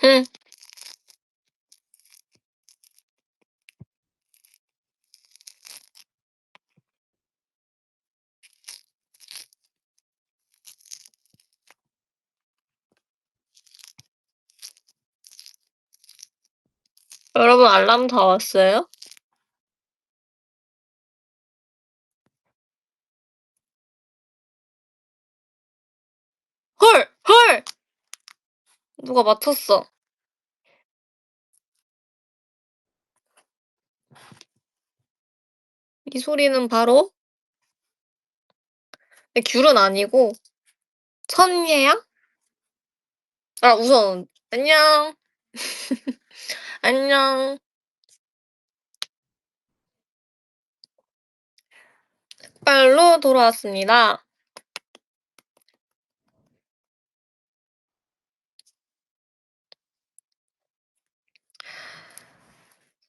응. 여러분 알람 다 왔어요? 헐! 헐! 누가 맞췄어. 이 소리는 바로 귤은 아니고 천예향? 아 우선 안녕. 안녕. 빨로 돌아왔습니다.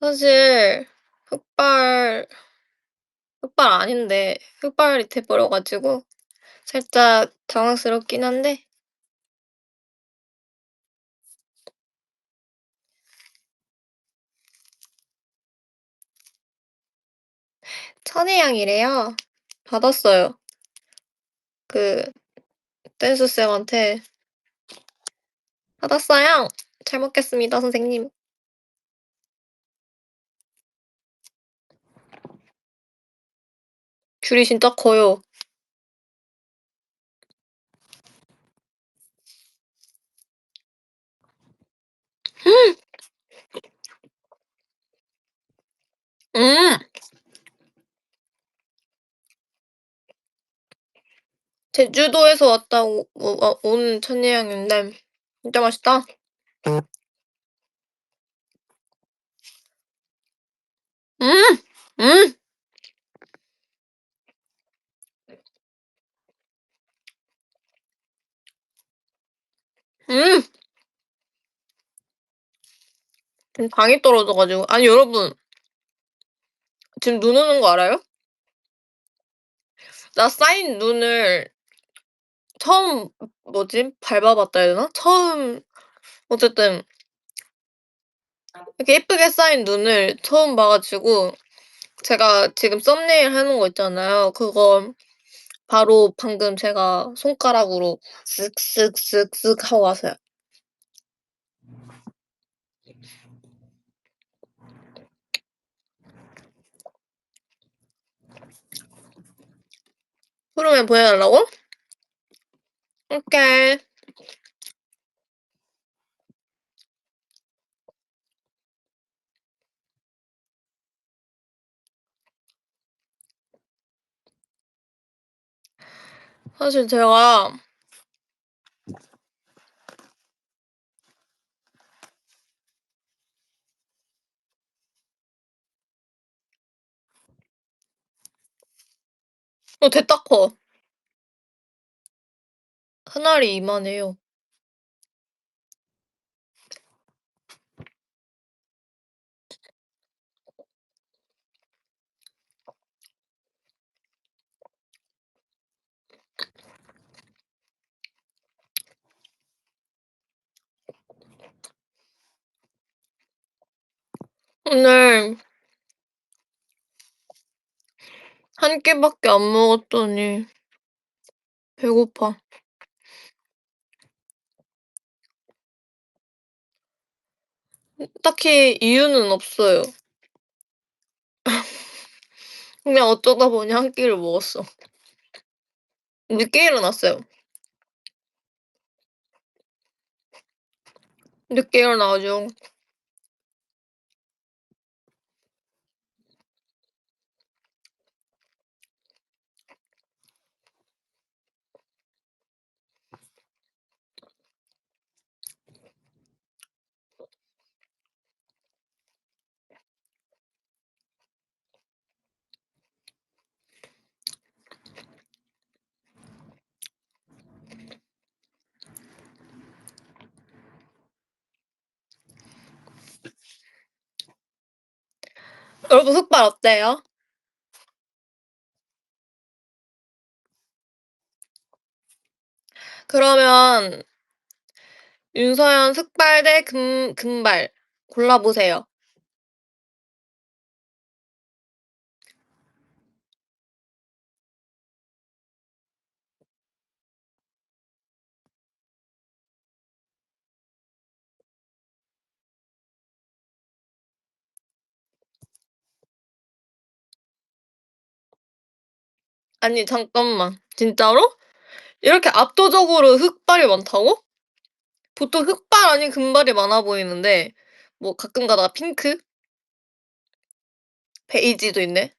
사실 흑발 흑발 아닌데 흑발이 돼 버려 가지고 살짝 당황스럽긴 한데 천혜향이래요. 받았어요. 그 댄스 쌤한테 "받았어요. 잘 먹겠습니다 선생님." 귤이 진짜 커요. 음. 제주도에서 왔다고 온 천혜향인데 진짜 맛있다. 음. 음. 음. 지금 당이 떨어져 가지고 아니 여러분 지금 눈 오는 거 알아요? 나 쌓인 눈을 처음 뭐지? 밟아 봤다 해야 되나? 처음 어쨌든 이렇게 예쁘게 쌓인 눈을 처음 봐 가지고 제가 지금 썸네일 해 놓은 거 있잖아요. 그거 바로 방금 제가 손가락으로 쓱쓱쓱쓱 하고 왔어요. 후루에 보내 달라고? 오케이. 사실 제가 됐다 커. 큰알이 이만해요. 오늘 한 끼밖에 안 먹었더니 배고파. 딱히 이유는 없어요. 그냥 어쩌다 보니 한 끼를 먹었어. 늦게 일어났어요. 늦게 일어나 가지고 여러분 흑발 어때요? 그러면 윤서연 흑발 대 금발 골라 보세요. 아니 잠깐만. 진짜로? 이렇게 압도적으로 흑발이 많다고? 보통 흑발 아닌 금발이 많아 보이는데 뭐 가끔 가다가 핑크, 베이지도 있네.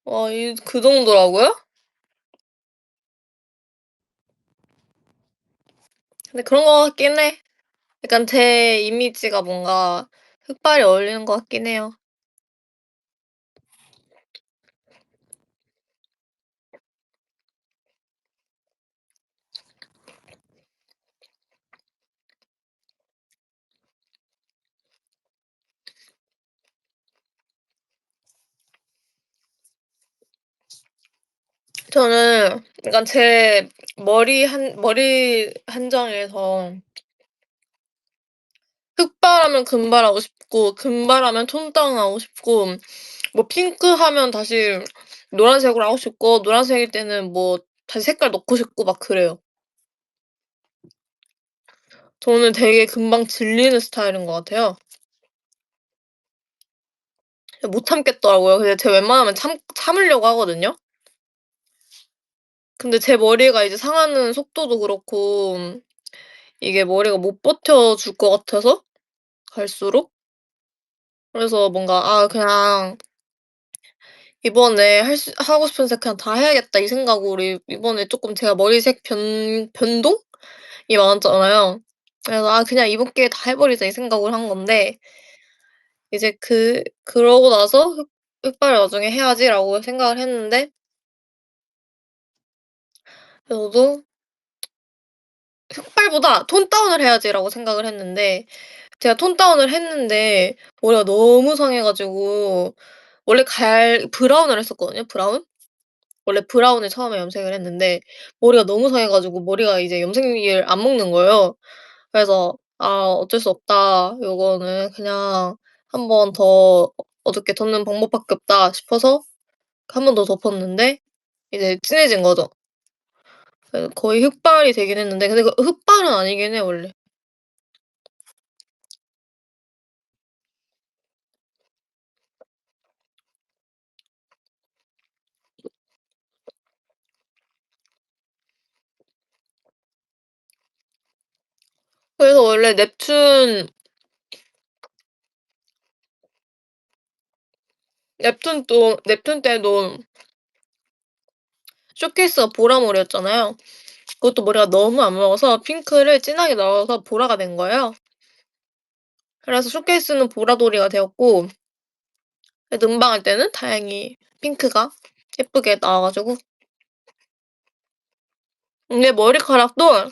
와 이 그 정도라고요? 근데 그런 것 같긴 해. 약간 제 이미지가 뭔가 흑발이 어울리는 것 같긴 해요. 저는 약간 제 머리 한정에서 흑발하면 금발하고 싶고 금발하면 톤 다운하고 싶고 뭐 핑크하면 다시 노란색으로 하고 싶고 노란색일 때는 뭐 다시 색깔 넣고 싶고 막 그래요. 저는 되게 금방 질리는 스타일인 것 같아요. 못 참겠더라고요. 근데 제가 웬만하면 참으려고 하거든요. 근데 제 머리가 이제 상하는 속도도 그렇고 이게 머리가 못 버텨줄 것 같아서 갈수록 그래서 뭔가 '아 그냥 이번에 할 수 하고 싶은 색 그냥 다 해야겠다.' 이 생각으로 이번에 쪼끔 제가 머리색 변동이 많았잖아요. 그래서 '아 그냥 이번 기회에 다 해 버리자.' 이 생각을 한 건데 이제 그러고 나서 '흑발을 나중에 해야지.'라고 생각을 했는데 저도 '흑발보다 톤 다운을 해야지.'라고 생각을 했는데 제가 톤 다운을 했는데 머리가 너무 상해 가지고 원래 브라운을 했었거든요, 브라운. 원래 브라운을 처음에 염색을 했는데 머리가 너무 상해 가지고 머리가 이제 염색을 안 먹는 거예요. 그래서 '아 어쩔 수 없다. 요거는 그냥 한 번 더 어둡게 덮는 방법밖에 없다.' 싶어서 한 번 더 덮었는데 이제 진해진 거죠. 그래서 거의 흑발이 되긴 했는데 근데 그 흑발은 아니긴 해요 원래. 그래서 원래 neptune 때도 쇼케이스가 보라 머리였잖아요. 그것도 머리가 너무 안 먹어서 핑크를 진하게 넣어서 보라가 된 거예요. 그래서 쇼케이스는 보라돌이가 되었고 눈방울 때는 다행히 핑크가 예쁘게 나와 가지고 근데 머리카락도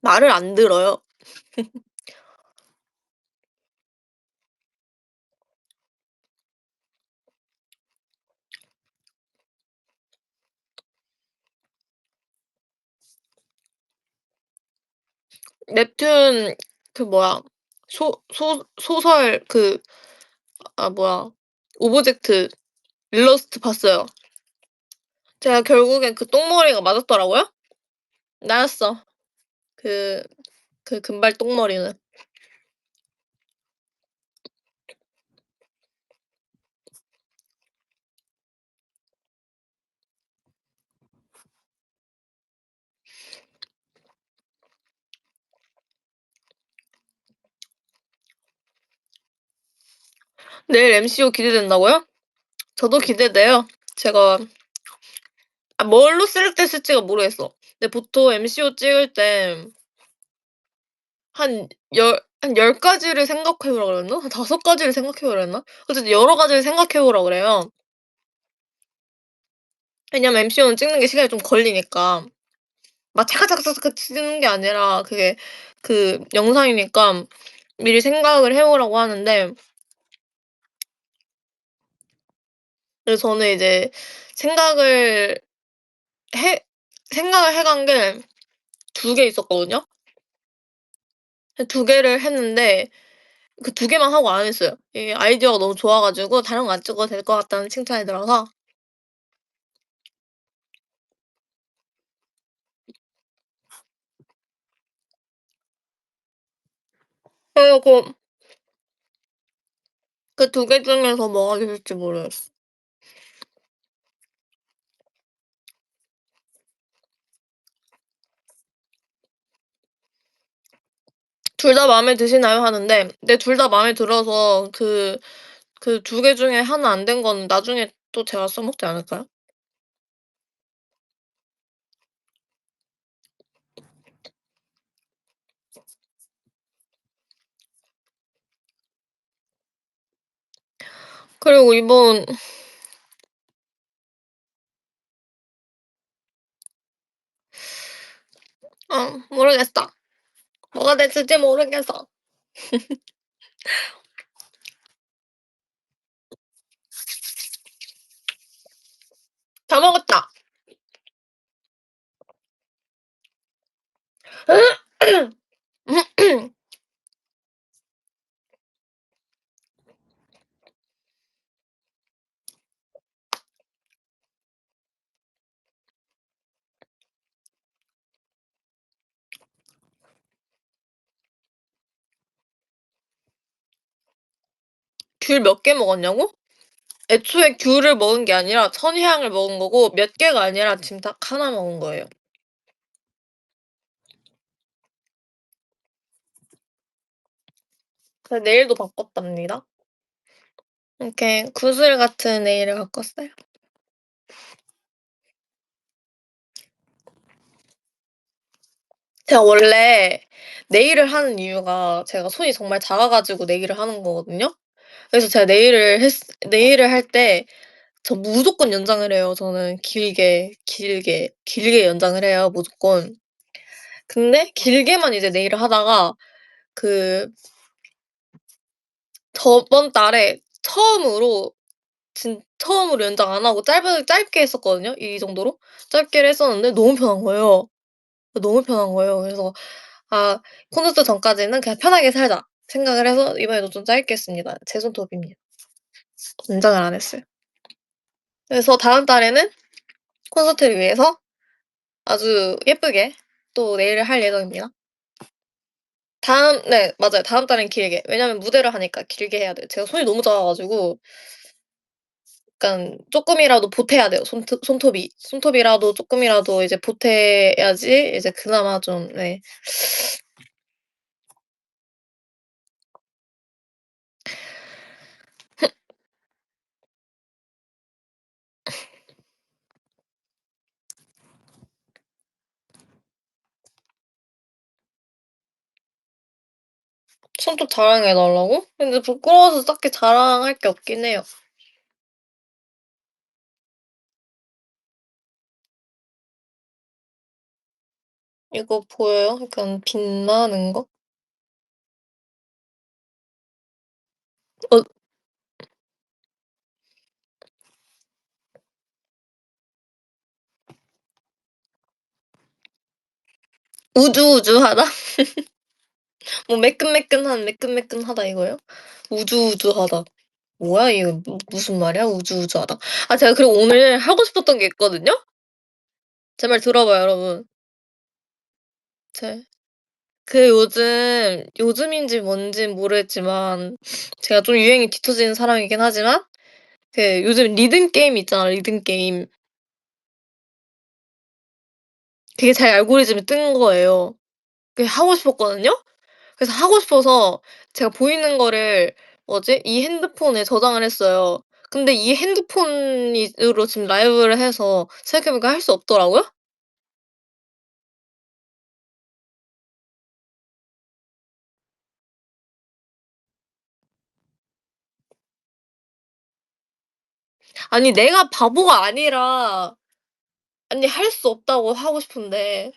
말을 안 들어요. 넵튠 그 뭐야 소설 뭐야 오브젝트 일러스트 봤어요. 제가 결국엔 그 똥머리가 맞았더라고요. 나였어. 그 금발 똥머리는. 내일 MCO 기대된다고요? 저도 기대돼요. 제가 뭘로 셀렉됐을지가 모르겠어. 근데 보통 MCO 찍을 때 한 10 가지를 생각해 보라 그랬나? 한 5 가지를 생각해 보라 그랬나? 어쨌든 여러 가지를 생각해 보라 그래요. 왜냐면 MCO는 찍는 게 시간이 좀 걸리니까. 막 차카차카차카 치는 게 아니라 그게 영상이니까 미리 생각을 해 보라고 하는데 그래서 저는 이제 생각을 해 생각을 해간 게 두 개 있었거든요. 두 개를 했는데 그 두 개만 하고 안 했어요. 이게 아이디어가 너무 좋아 가지고 다른 거 안 찍어도 될 것 같다는 칭찬이 들어서 그래서 그 두 개 중에서 뭐가 좋을지 모르겠어. "둘 다 마음에 드시나요?" 하는데 네 둘 다 마음에 들어서 그 두 개 중에 하나 안 된 거는 나중에 또 제가 써먹지 않을까요? 그리고 이번 모르겠어. 뭐가 됐을지 모르겠어. 다 먹었다. 귤 몇 개 먹었냐고? 애초에 귤을 먹은 게 아니라 천혜향을 먹은 거고 몇 개가 아니라 지금 딱 하나 먹은 거예요. 그래서 네일도 바꿨답니다. 이렇게 구슬 같은 네일을 바꿨어요. 제가 원래 네일을 하는 이유가 제가 손이 정말 작아 가지고 네일을 하는 거거든요. 그래서 제가 네일을 할 때 저 무조건 연장을 해요. 저는 길게 연장을 해요 무조건. 근데 길게만 이제 네일을 하다가 그 저번 달에 처음으로 연장 안 하고 짧게 했었거든요 이 정도로. 짧게 했었는데 너무 편한 거예요. 너무 편한 거예요. 그래서 '아 콘서트 전까지는 그냥 편하게 살자.' 생각을 해서 이번에도 좀 짧게 했습니다. 제 손톱입니다. 연장을 안 했어요. 그래서 다음 달에는 콘서트를 위해서 아주 예쁘게 또 네일을 할 예정입니다. 네 맞아요. 다음 달엔 길게. 왜냐면 무대를 하니까 길게 해야 돼요. 제가 손이 너무 작아 가지고 약간 쪼끔이라도 보태야 돼요 손톱이. 손톱이라도 쪼끔이라도 이제 보태야지 이제 그나마 좀 네. 손톱 자랑해 달라고? 근데 부끄러워서 딱히 자랑할 게 없긴 해요. 이거 보여요? 약간 빛나는 거? 어 우주우주하다? 뭐 매끈매끈하다 이거예요? 우주우주하다. 뭐야 이거 무슨 말이야 우주우주하다. 제가 그리고 오늘 하고 싶었던 게 있거든요? 제 말 들어봐요 여러분. 제 요즘인지 뭔진 모르겠지만 제가 좀 유행에 뒤처지는 사람이긴 하지만 요즘 리듬 게임 있잖아 리듬 게임. 그게 제 알고리즘에 뜬 거예요. 그게 하고 싶었거든요. 그래서 하고 싶어서 제가 보이는 거를 이 핸드폰에 저장을 했어요. 근데 이 핸드폰 으로 지금 라이브를 해서 생각해 보니까 할 수 없더라고요. 아니 내가 바보가 아니라 아니 할 수 없다고 하고 싶은데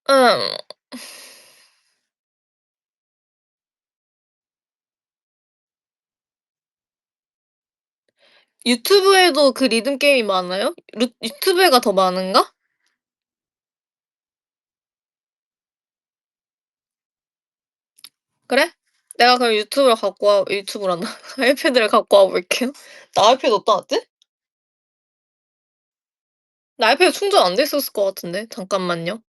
음 유튜브에도 그 리듬 게임이 많아요? 유튜브에가 더 많은가? 그래? 내가 그럼 유튜브란다. 아이패드를 갖고 와 볼게요. 나 아이패드 어디다 놨지? 나 아이패드 충전 안 돼 있었을 것 같은데. 잠깐만요.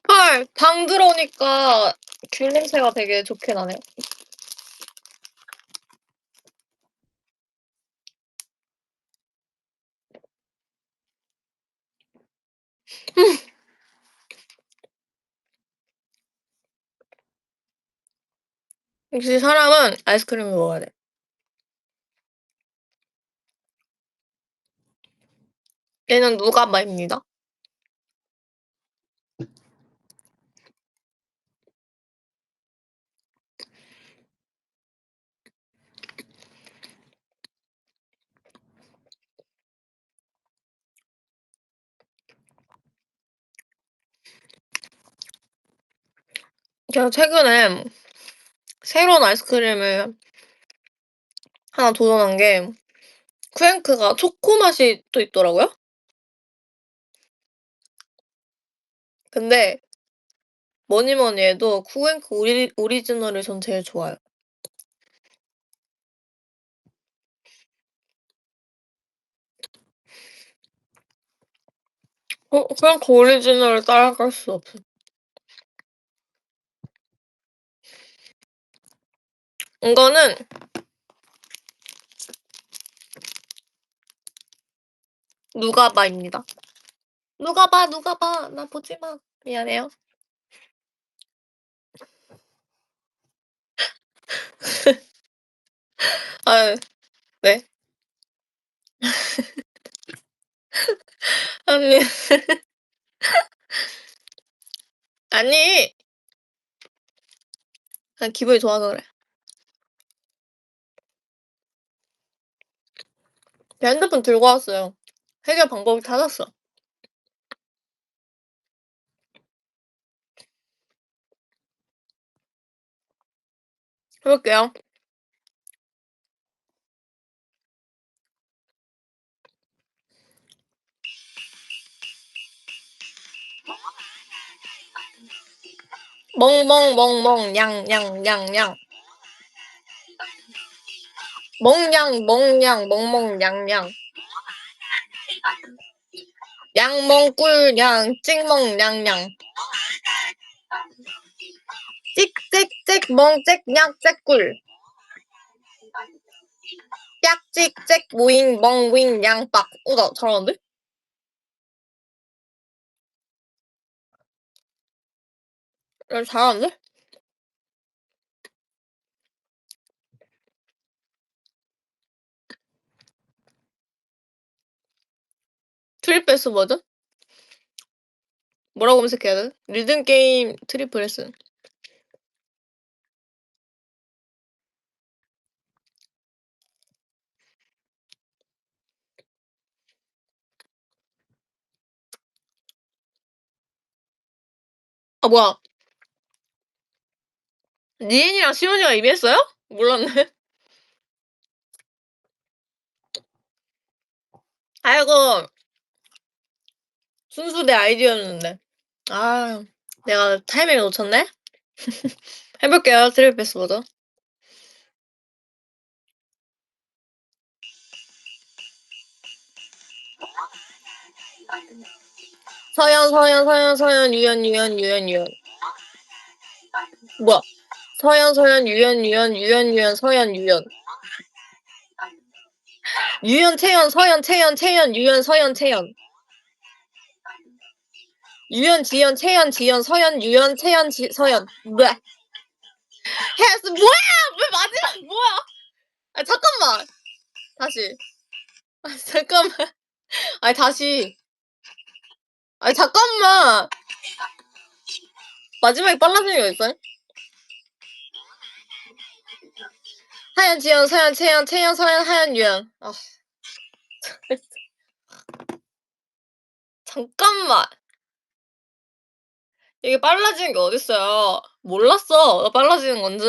헐, 방 들어오니까 귤 냄새가 되게 좋게 나네요. 역시 사람은 아이스크림을 먹어야 돼. 얘는 누가바입니다. 제가 최근에 새로운 아이스크림을 하나 도전한 게 쿠앤크가 초코 맛이 또 있더라고요. 근데 뭐니 뭐니 해도 쿠앤크 오리지널이 전 제일 좋아요. 쿠앤크 오리지널을 따라갈 수 없어. 이거는 누가바입니다. 누가바, 누가바. 나 보지 마. 미안해요. 아유, 네. 아니, 아니. 그냥 기분이 좋아서 그래. 제가 핸드폰 들고 왔어요. 해결 방법을 찾았어. 해 볼게요. 멍멍멍멍 냥냥냥냥. 멍냥 멍냥 멍멍냥냥. 양멍꿀냥 찍멍냥냥. 찍찍찍 멍찍냥 째꿀. 짝찍찍 모잉 멍윙 양빡. 나 잘하는데? 야, 잘하는데? 트리플 S 버전? 뭐라고 검색해야 돼? 리듬 게임 트리플 S. 아 뭐야. 니은이랑 시온이가 이미 했어요? 몰랐네. 아이고. 순수 내 아이디어였는데. 아 내가 타이밍을 놓쳤네. 해 볼게요, 트리플 패스워드. 서연, 서연, 서연, 서연, 유연, 유연, 유연, 유연. 뭐야? 서연, 서연, 유연, 유연, 유연, 유연, 서연, 유연. 유연, 채연, 서연, 채연, 채연, 유연, 서연, 채연. 유연, 지연, 채연, 지연, 서연, 유연, 채연, 서연. 왜? 했어. 뭐야? 왜 마지막 뭐야? 아 잠깐만. 다시. 아 잠깐만. 아니 다시. 아니 잠깐만. 마지막에 빨라진 게 있어요? 하연, 지연, 서연, 채연, 채연, 서연, 하연, 유연. 아 잠깐만. 이게 빨라지는 게 어딨어요. 몰랐어, 나 빨라지는 건지.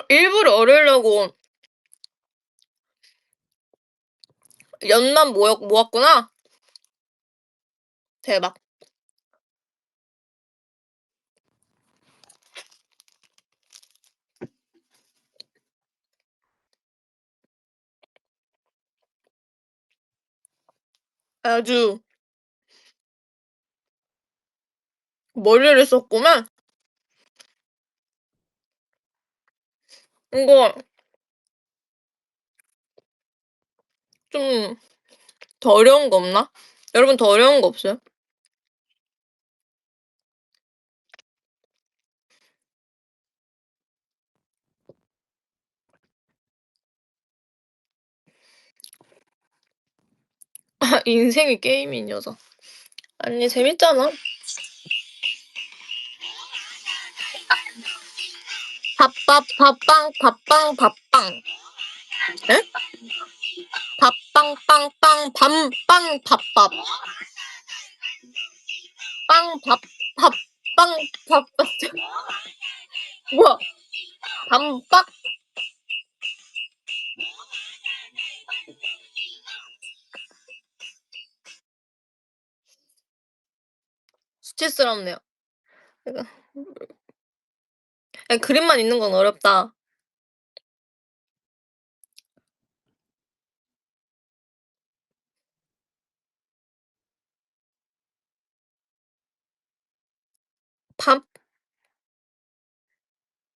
일부러 어리려고 연만 모았구나. 대박. 아주 머리를 썼구만. 이거 좀 더 어려운 거 없나? 여러분 더 어려운 거 없어요? 아 인생이 게임인 여자. 아니 재밌잖아. 밥밥 밥빵 밥빵 밥빵. 에? 밥빵빵빵 밤빵 밥밥. 빵 밥 밥 빵 밥밥. 뭐야? 밤밥. 수치스럽네요. 그러니까 그림만 있는 건 어렵다. 밥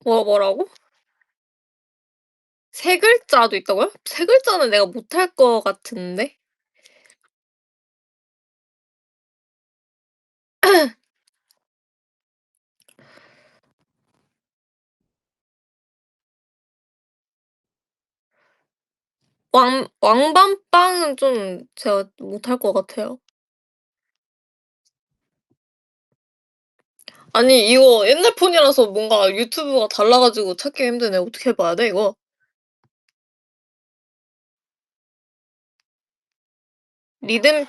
뭐라고? 세 글자도 있다고요? 세 글자는 내가 못할 것 같은데. 왕밤빵은 좀 제가 못할 것 같아요. 아니 이거 옛날 폰이라서 뭔가 유튜브가 달라 가지고 찾기 힘드네. 어떻게 해 봐야 돼 이거? 리듬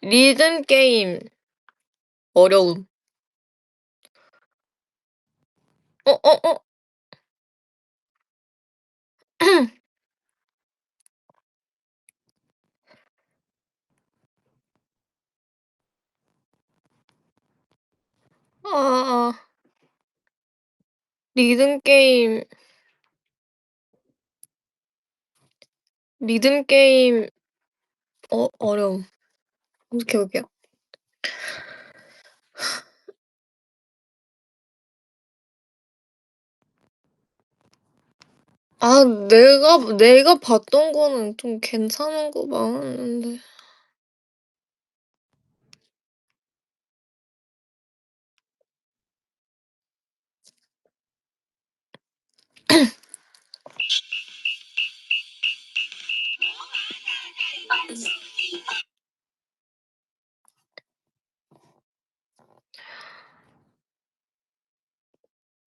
리듬 게임 어려움. 어어어. 아아. 리듬 게임 리듬 게임 어려움. 검색해 볼게요. 아 내가 봤던 거는 좀 괜찮은 거 많았는데.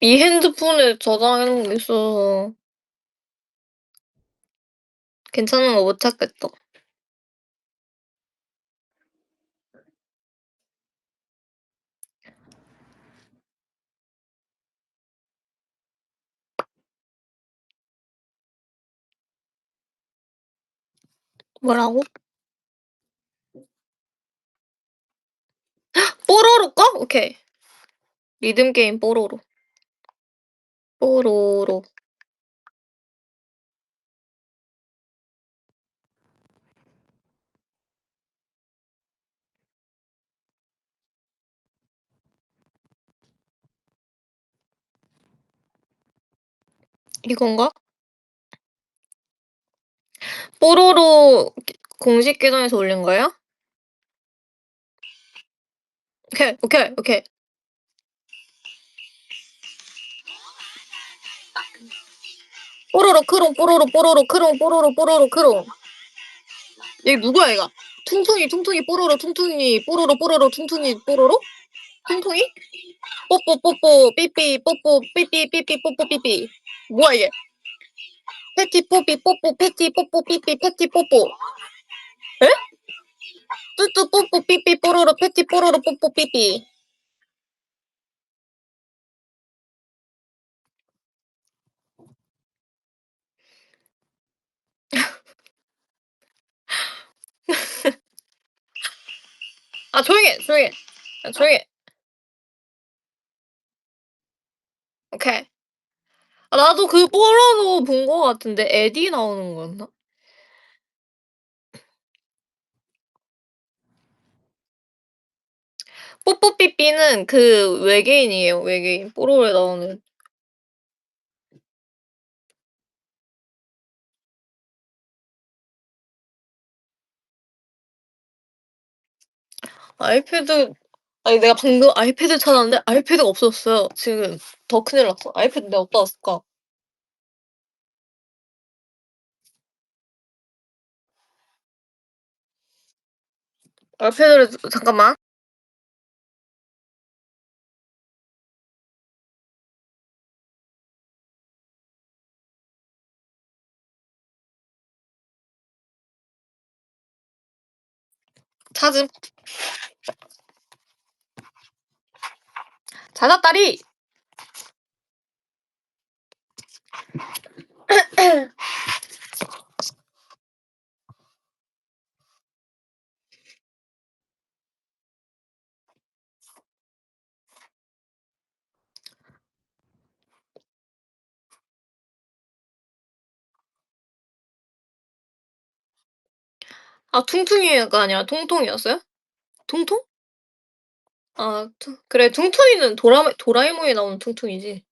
이 핸드폰에 저장해 놓은 게 있어서 괜찮은 거 못 찾겠다. 뭐라고? 뽀로로 거? 오케이. 리듬 게임 뽀로로. 뽀로로. 이건가? 뽀로로 공식 계정에서 올린 거예요? 오케이, 오케이, 오케이. 뽀로로 크롱 뽀로로 뽀로로 크롱 뽀로로 뽀로로 크롱. 얘 누구야 얘가? 퉁퉁이 퉁퉁이 뽀로로 퉁퉁이 뽀로로 뽀로로 퉁퉁이 뽀로로? 퉁퉁이? 뽀뽀 뽀뽀 삐삐 뽀뽀 삐삐 삐삐 뽀뽀 삐삐. 뭐야 얘? 패티 뽀삐 뽀뽀 패티 뽀뽀 삐삐 패티 뽀뽀. 에? 뚜뚜 뽀뽀 삐삐 뽀로로 패티 뽀로로 뽀뽀 삐삐. 아 조용히 해 조용히 해. 아 조용히 해. 오케이. 아 나도 그 뽀로로 본 거 같은데 에디 나오는 거였나? 뽀뽀삐삐는 그 외계인이에요, 외계인. 뽀로로에 나오는. 아이패드 아니 내가 방금 아이패드 찾았는데 아이패드가 없어졌어요. 지금 더 큰일 났어. 아이패드 내가 어디다 놨을까? 아이패드를 잠깐만. 찾음. 찾았다리. 아 퉁퉁이가 아니라 통통이었어요? 통통? 아 그래 퉁퉁이는 도라에몽에 나오는 퉁퉁이지.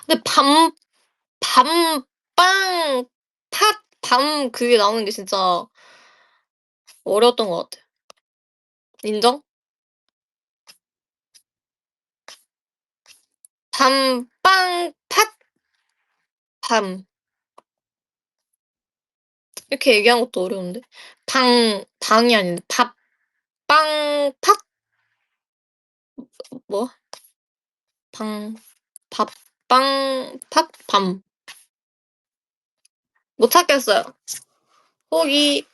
근데 밤빵 밤 그게 나오는 게 진짜 어려웠던 것 같아. 인정? 밤빵 밤 이렇게 얘기하는 것도 어려운데. 방이 아닌데 빵 뭐? 방 밤. 못 찾겠어요. 포기.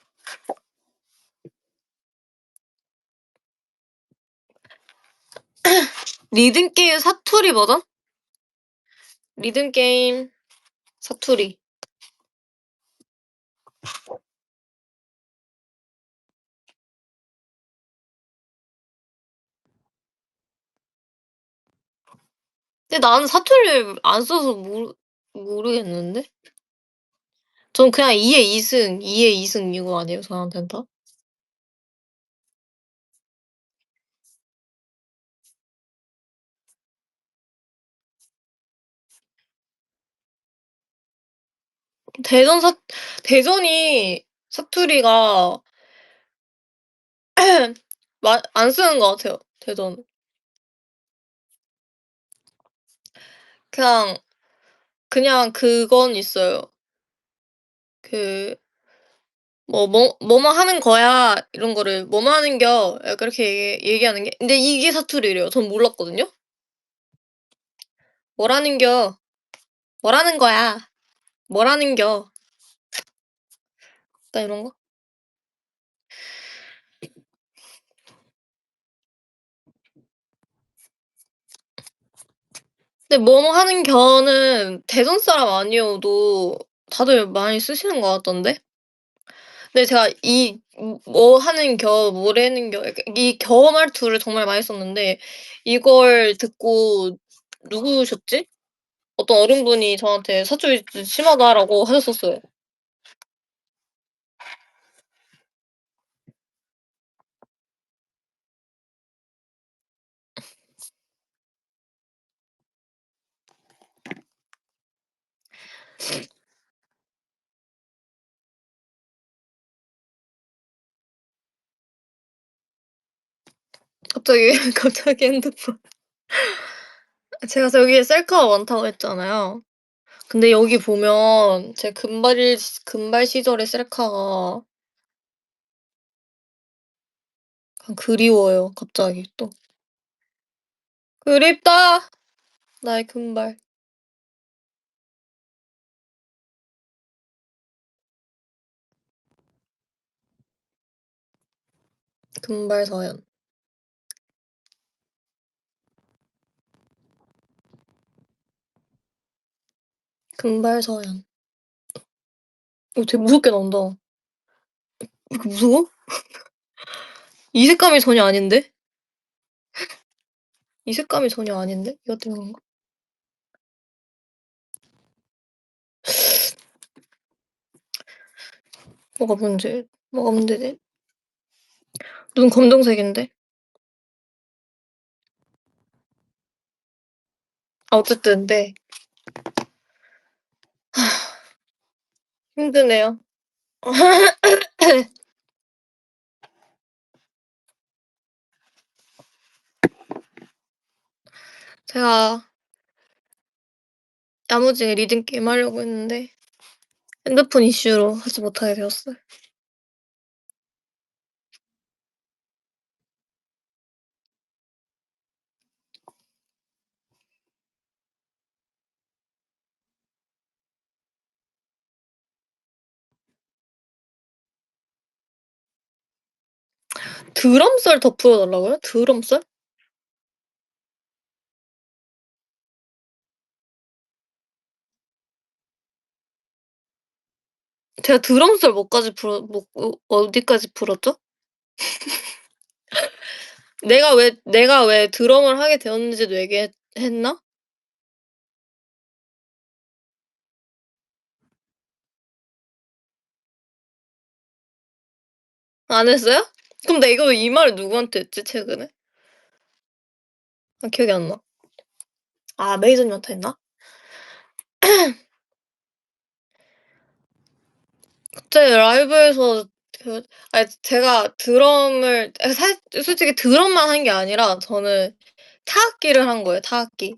리듬 게임 사투리 버전? 리듬 게임 사투리. 근데 나는 사투리를 안 써서 모르겠는데. 전 그냥 2의 2승 이거 아니에요, 저한테는 다? 대전 사 대전이 사투리가 안 쓰는 것 같아요, 대전. 그냥 그냥 그건 있어요. 그 "뭐뭐 하는 거야." 이런 거를 "뭐뭐 하는겨." 약간 그렇게 얘기하는 게 근데 이게 사투리래요. 전 몰랐거든요. "뭐라는겨." "뭐라는 거야." "뭐라는겨." 약간 이런 거? 근데 "뭐뭐 하는겨."는 대전 사람 아니어도 다들 많이 쓰시는 것 같던데? 근데 제가 이 뭐 하는 겨 뭐라는 겨 약간 이 겨 말투를 정말 많이 썼는데 이걸 듣고 누구셨지? 어떤 어른분이 저한테 "사투리 심하다."라고 하셨었어요. 갑자기 갑자기 핸드폰 제가 여기에 셀카가 많다고 했잖아요. 근데 여기 보면 제 금발 시절의 셀카가 그냥 그리워요 갑자기 또. 그립다 나의 금발. 금발 서연. 금발 서연. 되게 무섭게 나온다. 왜 이렇게 무서워? 이 색감이 전혀 아닌데? 이 색감이 전혀 아닌데? 이것 때문에 그런가? 뭐가 문제지? 눈 검정색인데? 어쨌든 네. 힘드네요. 제가 야무지게 리듬 게임 하려고 했는데 핸드폰 이슈로 하지 못하게 되었어요. 드럼썰 더 풀어 달라고요? 드럼썰? 제가 드럼썰 뭐까지 풀어 뭐 어디까지 풀었죠? 내가 왜 드럼을 하게 되었는지도 얘기했나? 안 했어요? 그럼 내가 왜 이 말을 누구한테 했지 최근에? 기억이 안 나. 메이저님한테 했나? 그때 라이브에서 제가 드럼을 솔직히 드럼만 한 게 아니라 저는 타악기를 한 거예요, 타악기.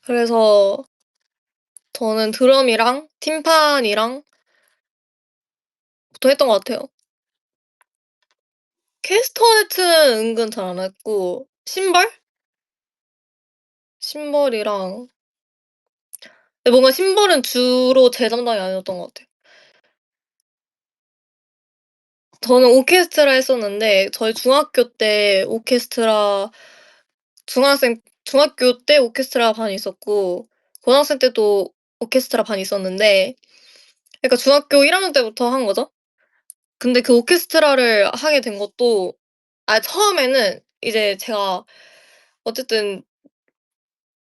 그래서 저는 드럼이랑 팀판이랑 보통 했던 것 같아요. 캐스터네츠는 은근 잘 안 했고 심벌이랑 근데 뭔가 심벌은 주로 제 담당이 아니었던 것 같아요. 저는 오케스트라 했었는데 저희 중학교 때 중학교 때 오케스트라 반이 있었고 고등학생 때도 오케스트라 반이 있었는데 그러니까 중학교 1 학년 때부터 한 거죠. 근데 그 오케스트라를 하게 된 것도 처음에는 이제 제가 어쨌든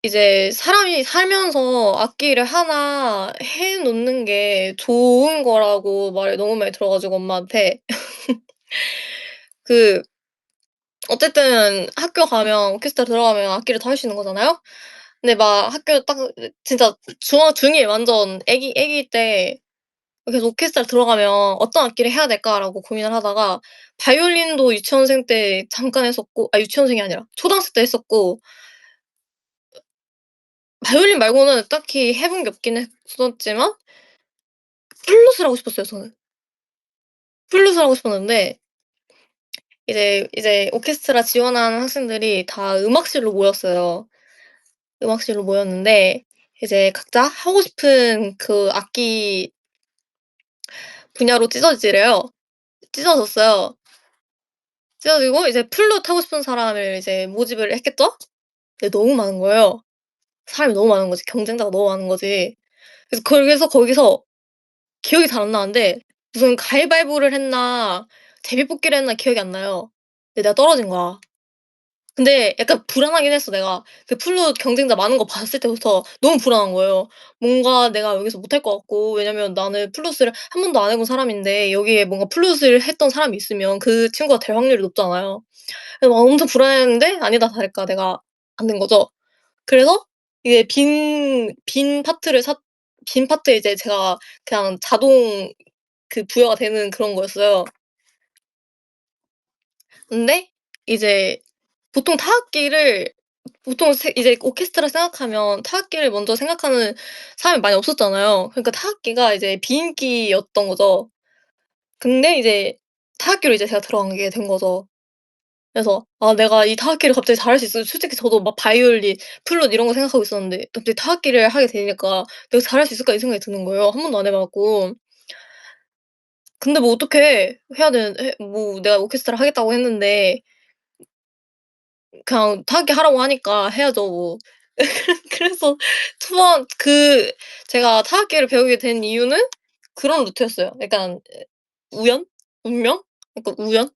이제 사람이 살면서 악기를 하나 해 놓는 게 좋은 거라고 말을 너무 많이 들어 가지고 엄마한테 그 어쨌든 학교 가면 오케스트라 들어가면 악기를 다 할 수 있는 거잖아요. 근데 막 학교 딱 진짜 중1 완전 애기 때 계속 오케스트라 들어가면 '어떤 악기를 해야 될까?'라고 고민을 하다가 바이올린도 유치원생 때 잠깐 했었고 유치원생이 아니라 초등학생 때 했었고 바이올린 말고는 딱히 해본 게 없긴 했었지만 플룻을 하고 싶었어요 저는. 플룻을 하고 싶었는데 이제 오케스트라 지원하는 학생들이 다 음악실로 모였어요. 음악실로 모였는데 이제 각자 하고 싶은 그 악기 분야로 찢어지래요. 찢어졌어요. 찢어지고 이제 플룻 하고 싶은 사람을 이제 모집을 했겠죠? 근데 너무 많은 거예요. 사람이 너무 많은 거지. 경쟁자가 너무 많은 거지. 그래서 거기서 기억이 잘 안 나는데 무슨 가위바위보를 했나 제비뽑기를 했나 기억이 안 나요. 근데 내가 떨어진 거야. 근데 약간 불안하긴 했어 내가. 그 플룻 경쟁자 많은 거 봤을 때부터 너무 불안한 거예요. 뭔가 내가 여기서 못할 것 같고 왜냐면 나는 플룻을 한 번도 안 해본 사람인데 여기에 뭔가 플룻을 했던 사람이 있으면 그 친구가 될 확률이 높잖아요. 그래서 막 엄청 불안했는데 아니다 다를까 내가 안 된 거죠. 그래서 이게 빈 파트에 이제 제가 그냥 자동 그 부여가 되는 그런 거였어요. 근데 이제 보통 타악기를 보통 이제 오케스트라 생각하면 타악기를 먼저 생각하는 사람이 많이 없었잖아요. 그러니까 타악기가 이제 비인기였던 거죠. 근데 이제 타악기로 이제 제가 들어가게 된 거죠. 그래서 '아 내가 이 타악기를 갑자기 잘할 수 있어.' 솔직히 저도 막 바이올린, 플룻 이런 거 생각하고 있었는데 갑자기 타악기를 하게 되니까 '내가 잘할 수 있을까?' 이 생각이 드는 거예요. 한 번도 안 해 봤고. 근데 뭐 어떻게 해야 되는 뭐 내가 오케스트라 하겠다고 했는데 그냥 타악기 하라고 하니까 해야죠 뭐. 그래서 초반 제가 타악기를 배우게 된 이유는 그런 루트였어요. 약간 우연? 운명? 약간 우연?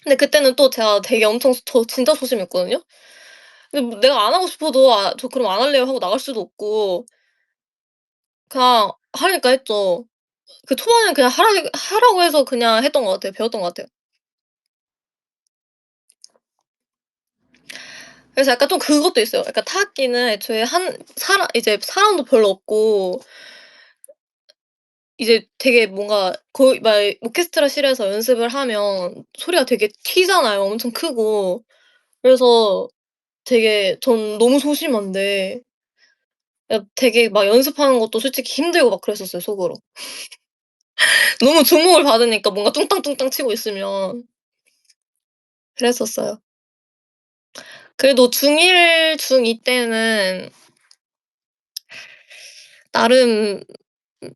근데 그때는 또 제가 되게 엄청 저 진짜 소심했거든요. 근데 뭐 내가 안 하고 싶어도 "아 저 그럼 안 할래요." 하고 나갈 수도 없고 그냥 하니까 했죠. 그 초반에는 그냥 하라고 해서 그냥 했던 것 같아요. 배웠던 것 같아요. 그래서 약간 좀 그것도 있어요. 약간 타악기는 애초에 한 사람도 별로 없고 이제 되게 뭔가 거의 막 오케스트라실에서 연습을 하면 소리가 되게 튀잖아요, 엄청 크고. 그래서 되게 전 너무 소심한데 되게 막 연습하는 것도 솔직히 힘들고 막 그랬었어요, 속으로. 너무 주목을 받으니까 뭔가 뚱땅뚱땅 치고 있으면 그랬었어요. 그래도 중1, 중2 때는 나름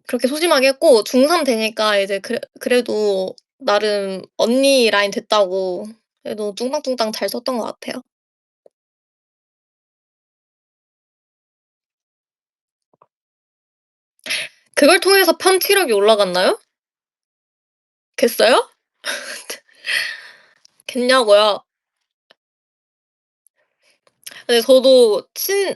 그렇게 소심하게 했고 중3 되니까 이제 그래도 나름 언니 라인 됐다고 그래도 뚱땅뚱땅 잘 썼던 것 같아요. 그걸 통해서 펀치력이 올라갔나요? 겠어요? 겠냐고요. 근데 저도 친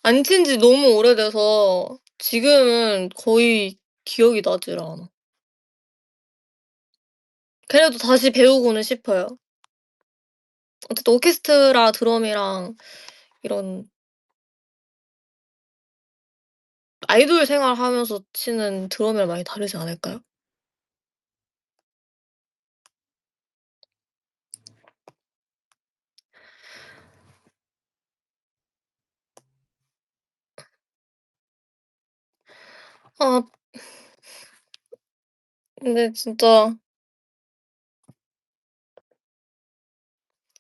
안 친지 너무 오래돼서 지금은 거의 기억이 나질 않아. 그래도 다시 배우고는 싶어요. 어쨌든 오케스트라 드럼이랑 이런 아이돌 생활하면서 치는 드럼이랑 많이 다르지 않을까요? 아 근데 진짜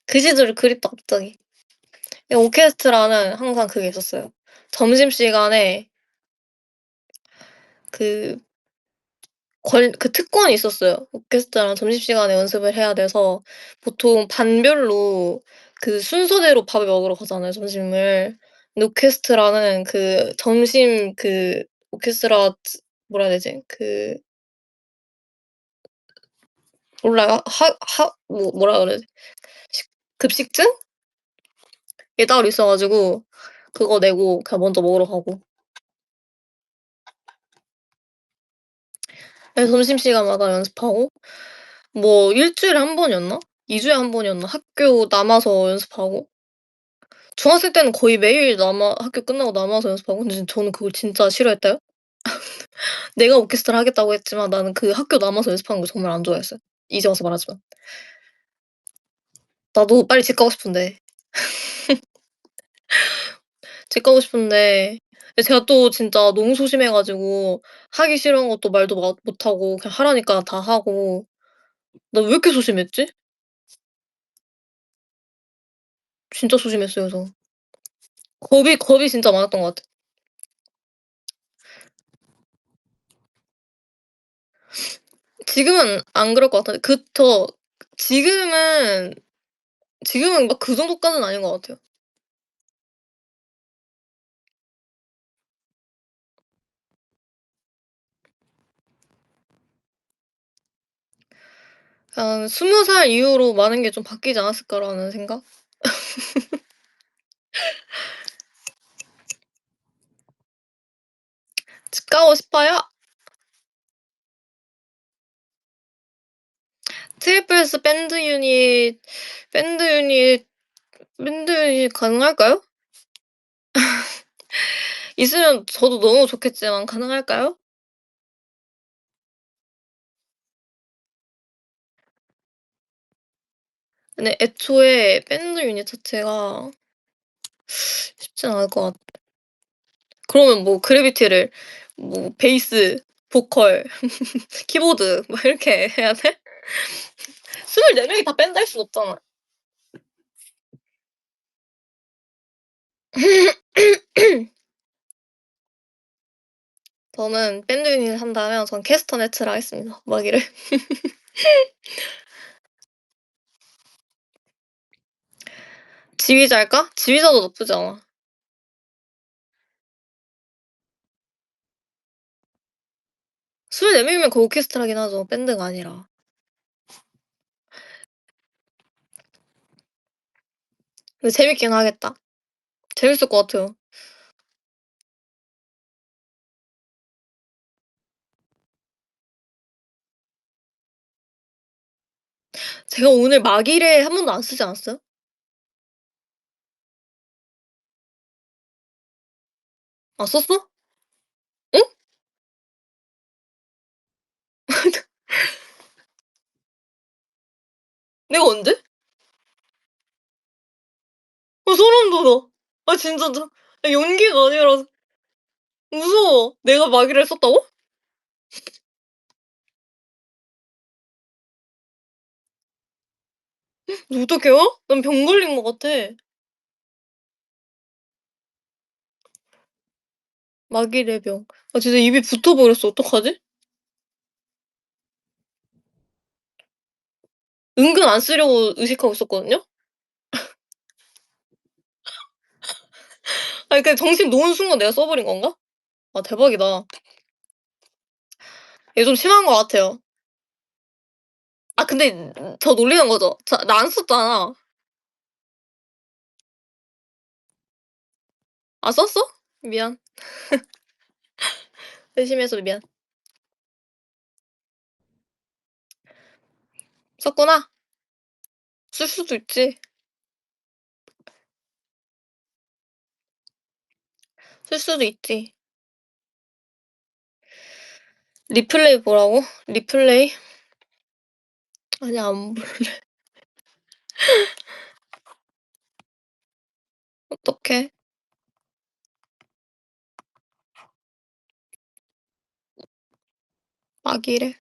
그 시절이 그립다 갑자기. 오케스트라는 항상 그게 있었어요. 점심시간에 그 그 특권이 있었어요. 오케스트라랑 점심시간에 연습을 해야 돼서 보통 반별로 그 순서대로 밥을 먹으러 가잖아요, 점심을. 근데 오케스트라는 그 점심 그 오케스트라 뭐라 해야 되지? 몰라요. 뭐라 그러지? 식 급식증? 이 따로 있어 가지고 그거 내고 그냥 먼저 먹으러 가고. 그래서 점심시간마다 연습하고 뭐 일 주일에 한 번이었나? 2 주에 한 번이었나? 학교 남아서 연습하고. 중학생 때는 거의 매일 학교 끝나고 남아서 연습하고 근데 저는 그걸 진짜 싫어했다요. 내가 오케스트라 하겠다고 했지만 나는 그 학교 남아서 연습하는 거 정말 안 좋아했어요. 이제 와서 말하지만. 나도 빨리 집 가고 싶은데. 집 가고 싶은데 근데 제가 또 진짜 너무 소심해 가지고 하기 싫은 것도 말도 못하고 그냥 하라니까 다 하고 '나 왜 이렇게 소심했지?' 진짜 소심했어요 저. 겁이 진짜 많았던 것 같아요. 지금은 안 그럴 것 같아요. 지금은 지금은 막 그 정도까지는 아닌 것 같아요. 한 20살 이후로 많은 게 좀 바뀌지 않았을까라는 생각? 집 가고 싶어요. 트리플스 밴드 유닛 밴드 유닛 가능할까요? 있으면 저도 너무 좋겠지만 가능할까요? 근데 애초에 밴드 유닛 자체가 쉽진 않을 것 같아. 그러면 뭐 그래비티를 뭐 베이스, 보컬, 키보드 막 이렇게 해야 돼? 24 명이 다 밴드 할 순 없잖아. 저는 밴드 유닛 한다면 전 캐스터네츠를 하겠습니다, 음악이를. 지휘자 할까? 지휘자도 나쁘지 않아. 24 명이면 그 오케스트라긴 하죠, 밴드가 아니라. 근데 재밌긴 하겠다. 재밌을 것 같아요. 제가 오늘 막이레 한 번도 안 쓰지 않았어요? 아 썼어? 응? 내가 언제? 소름 돋아. 아 진짜 연기가 아니라 무서워. 내가 막이레를 썼다고? 어떡해요? 난 병 걸린 것 같아. 막이레병. 아 진짜 입이 붙어 버렸어. 어떡하지? 은근 안 쓰려고 의식하고 있었거든요. 아니 그냥 정신 놓은 순간 내가 써 버린 건가? 아 대박이다. 이게 좀 심한 것 같아요. 아 근데 더 놀리는 거죠. 나 안 썼잖아. 아 썼어? 미안. 의심해서 미안. 썼구나. 쓸 수도 있지. 쓸 수도 있지. 리플레이 보라고? 리플레이? 아니 안 볼. 어떡해. 막이래.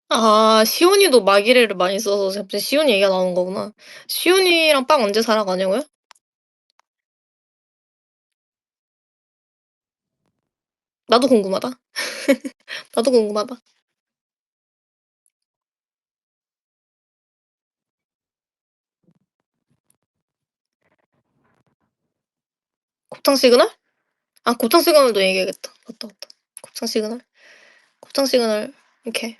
아 시온이도 막이래를 많이 써서 갑자기 시온이 얘기가 나오는 거구나. 시온이랑 빵 언제 사러 가냐고요? 나도 궁금하다. 나도 궁금하다. 곱창 시그널? 아 곱창 시그널도 얘기해야겠다. 맞다, 맞다. 곱창 시그널. 곱창 시그널 오케이.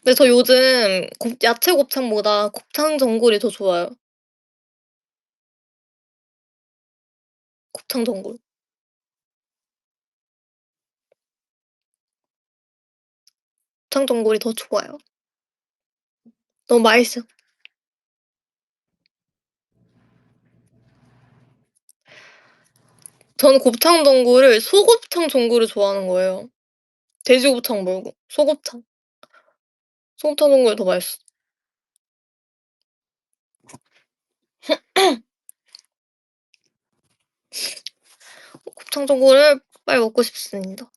근데 저 요즘 야채 곱창보다 곱창 전골이 더 좋아요. 곱창 전골. 곱창 전골이 더 좋아요. 너무 맛있어. 저는 곱창 전골을 소곱창 전골을 좋아하는 거예요. 돼지곱창 말고 소곱창. 소곱창 전골이 더 맛있어. 곱창 전골을 빨리 먹고 싶습니다.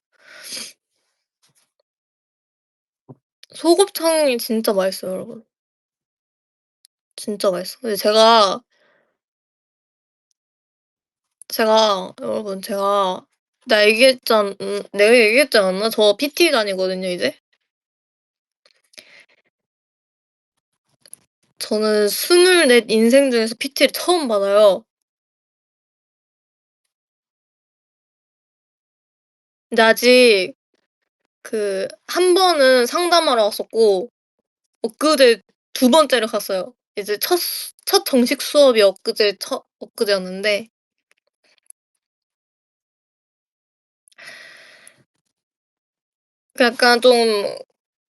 소곱창이 진짜 맛있어요 여러분. 진짜 맛있어. 근데 여러분 나 내가 얘기했지 않았나? 저 PT 다니거든요 이제. 저는 24 인생 중에서 PT를 처음 받아요. 근데 아직 한 번은 상담하러 왔었고 엊그제 두 번째를 갔어요. 이제 첫 정식 수업이 엊그제였는데 그 약간 좀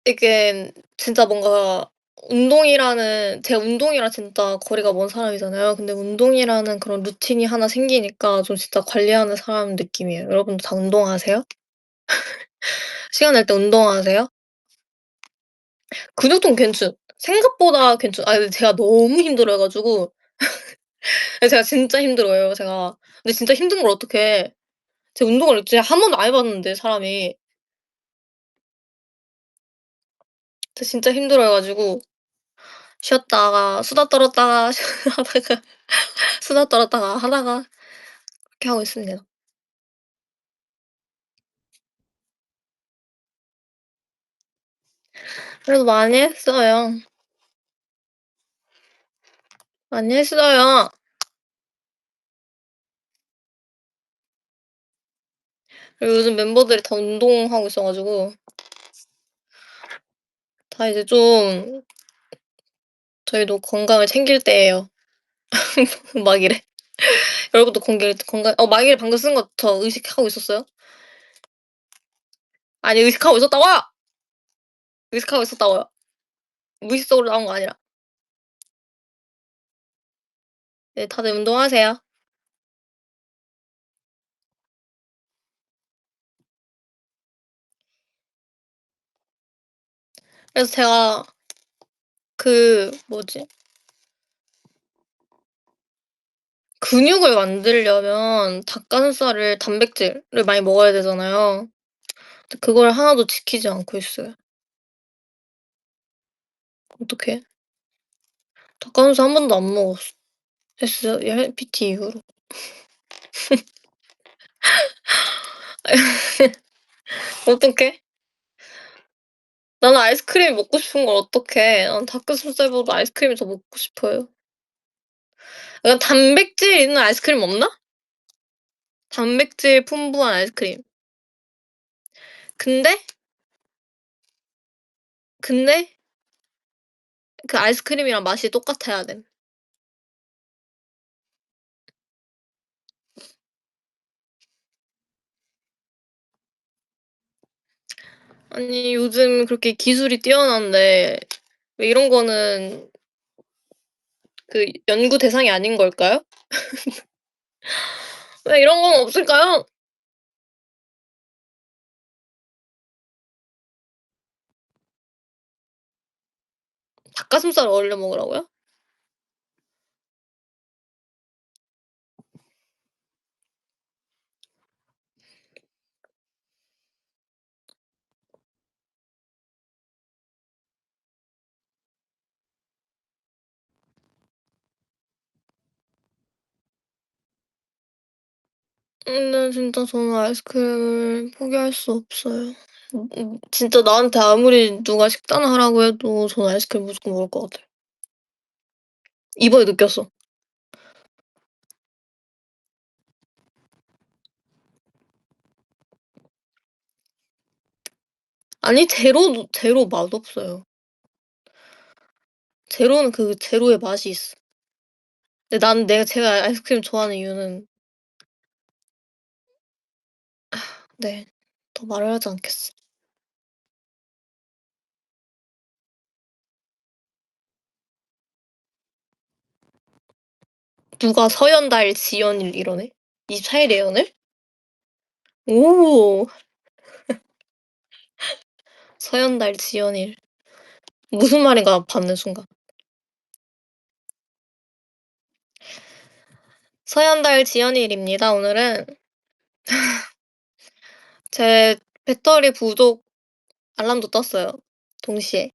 이게 진짜 뭔가 제가 운동이랑 진짜 거리가 먼 사람이잖아요. 근데 운동이라는 그런 루틴이 하나 생기니까 좀 진짜 관리하는 사람 느낌이에요. 여러분도 다 운동하세요? 시간 날 때 운동하세요? 근육통 생각보다 근데 제가 너무 힘들어해 가지고 제가 진짜 힘들어해요 제가. 근데 진짜 힘든 걸 어떡해. 제가 운동을 진짜 한 번도 안 해 봤는데 사람이. 저 진짜 힘들어해 가지고 쉬었다가 수다 떨었다가 하다가 수다 떨었다가 하다가 그렇게 하고 있습니다. 그래도 많이 했어요. 많이 했어요. 그리고 요즘 멤버들이 다 운동하고 있어 가지고 다 이제 좀 저희도 건강을 챙길 때예요. 막 이래. 여러분도 막 이래 방금 쓴 거 저 의식하고 있었어요? 아니 의식하고 있었다고요! 의식하고 있었다고요. 무의식적으로 나온 거 아니라. 네 다들 운동하세요. 그래서 제가 뭐지? 근육을 만들려면 닭가슴살을 단백질을 많이 먹어야 되잖아요. 근데 그걸 하나도 지키지 않고 있어요. 어떡해? 닭가슴살 한 번도 안 먹었어. PT 이후로. 어떡해? 나는 아이스크림이 먹고 싶은 걸 어떡해. 난 닭가슴살보다 아이스크림이 더 먹고 싶어요. 약간 단백질 있는 아이스크림 없나? 단백질 풍부한 아이스크림. 근데 근데 그 아이스크림이랑 맛이 똑같아야 됨. 아니 요즘 그렇게 기술이 뛰어난데 왜 이런 거는 연구 대상이 아닌 걸까요? 왜 이런 건 없을까요? 닭가슴살을 얼려 먹으라고요? 근데 진짜 저는 아이스크림을 포기할 수 없어요. 진짜 나한테 아무리 누가 식단하라고 해도 저는 아이스크림 무조건 먹을 것 같아요. 이번에 느꼈어. 아니 제로 맛없어요. 제로는 제로의 맛이 있어. 근데 나는 제가 아이스크림 좋아하는 이유는 네. 더 말을 하지 않겠어. 누가 서연달 지연일 이러네. 24 일이에요 오늘? 오. 서연달 지연일. 무슨 말인가 받는 순간. 서연달 지연일입니다 오늘은. 제 배터리 부족 알람도 떴어요 동시에.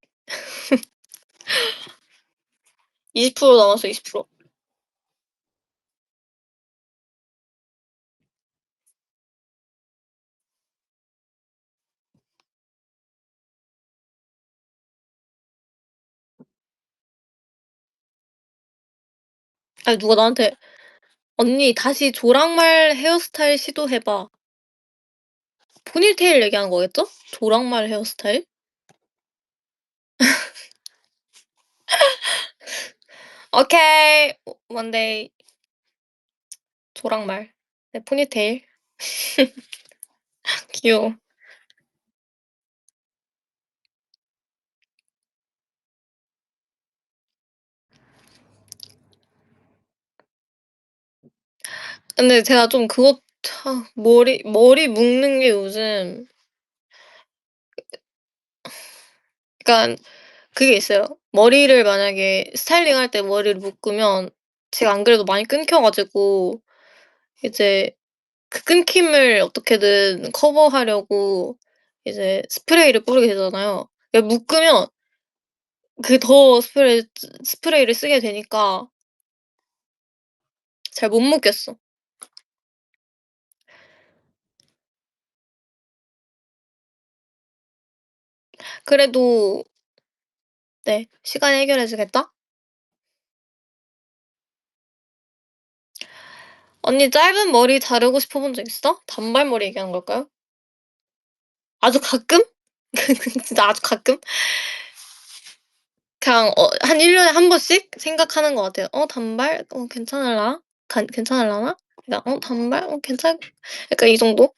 20% 남았어요 20%. 아니 누가 나한테 "언니 다시 조랑말 헤어스타일 시도해 봐." 포니테일 얘기하는 거겠죠? 조랑말 헤어스타일? 오케이. 원데이 조랑말. 네 포니테일. 귀여워. 근데 제가 좀 그것 머리 묶는 게 요즘 그러니깐 그게 있어요. 머리를 만약에 스타일링할 때 머리를 묶으면 제가 안 그래도 많이 끊겨 가지고 이제 그 끊김을 어떻게든 커버하려고 이제 스프레이를 뿌리게 되잖아요. 묶으면 더 스프레이를 쓰게 되니까 잘 못 묶겠어. 그래도 네. 시간이 해결해 주겠다? 언니 짧은 머리 자르고 싶어 본 적 있어? 단발머리 얘기하는 걸까요? 아주 가끔? 진짜 아주 가끔? 그냥 한 1 년에 한 번씩 생각하는 것 같아요. '어 단발? 괜찮을라나? 괜찮을라나?' 그냥 '어 단발? 괜찮' 약간 이 정도?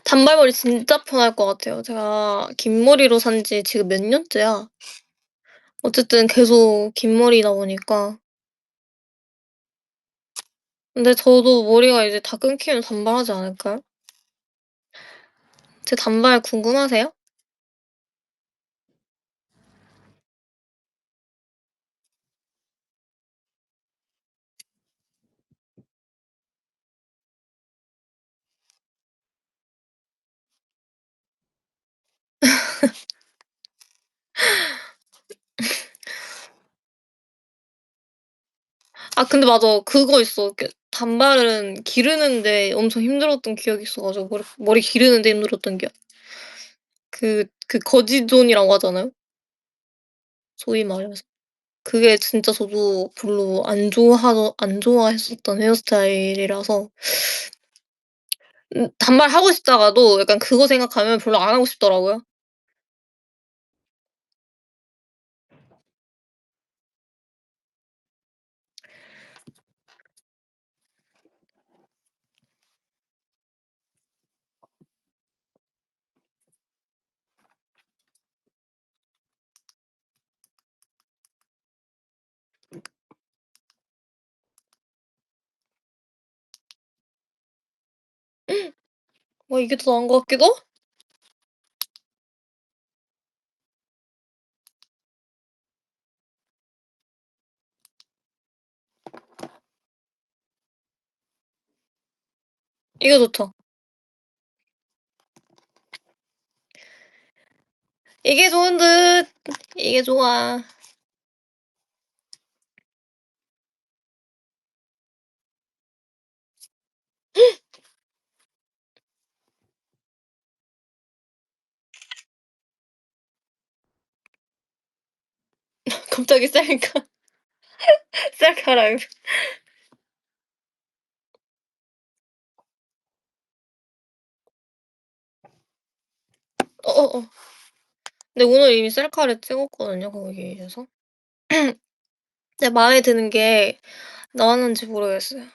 단발머리 진짜 편할 것 같아요. 제가 긴 머리로 산지 지금 몇 년째야. 어쨌든 계속 긴 머리다 보니까. 근데 저도 머리가 이제 다 끊기면 단발하지 않을까요? 제 단발 궁금하세요? 아 근데 맞아. 그거 있어. 단발은 기르는데 엄청 힘들었던 기억이 있어 가지고 머리 기르는데 힘들었던 기억. 거지존이라고 하잖아요, 소위 말해서. 그게 진짜 저도 별로 안 좋아했었던 헤어스타일이라서 단발하고 싶다가도 약간 그거 생각하면 별로 안 하고 싶더라고요. 이게 더 나은 것 같기도? 이게 좋죠. 이게 좋은 듯. 이게 좋아. 갑자기 셀카 라이브. 어어어. 근데 오늘 이미 셀카를 찍었거든요, 거기에서. 근데 마음에 드는 게 나왔는지 모르겠어요.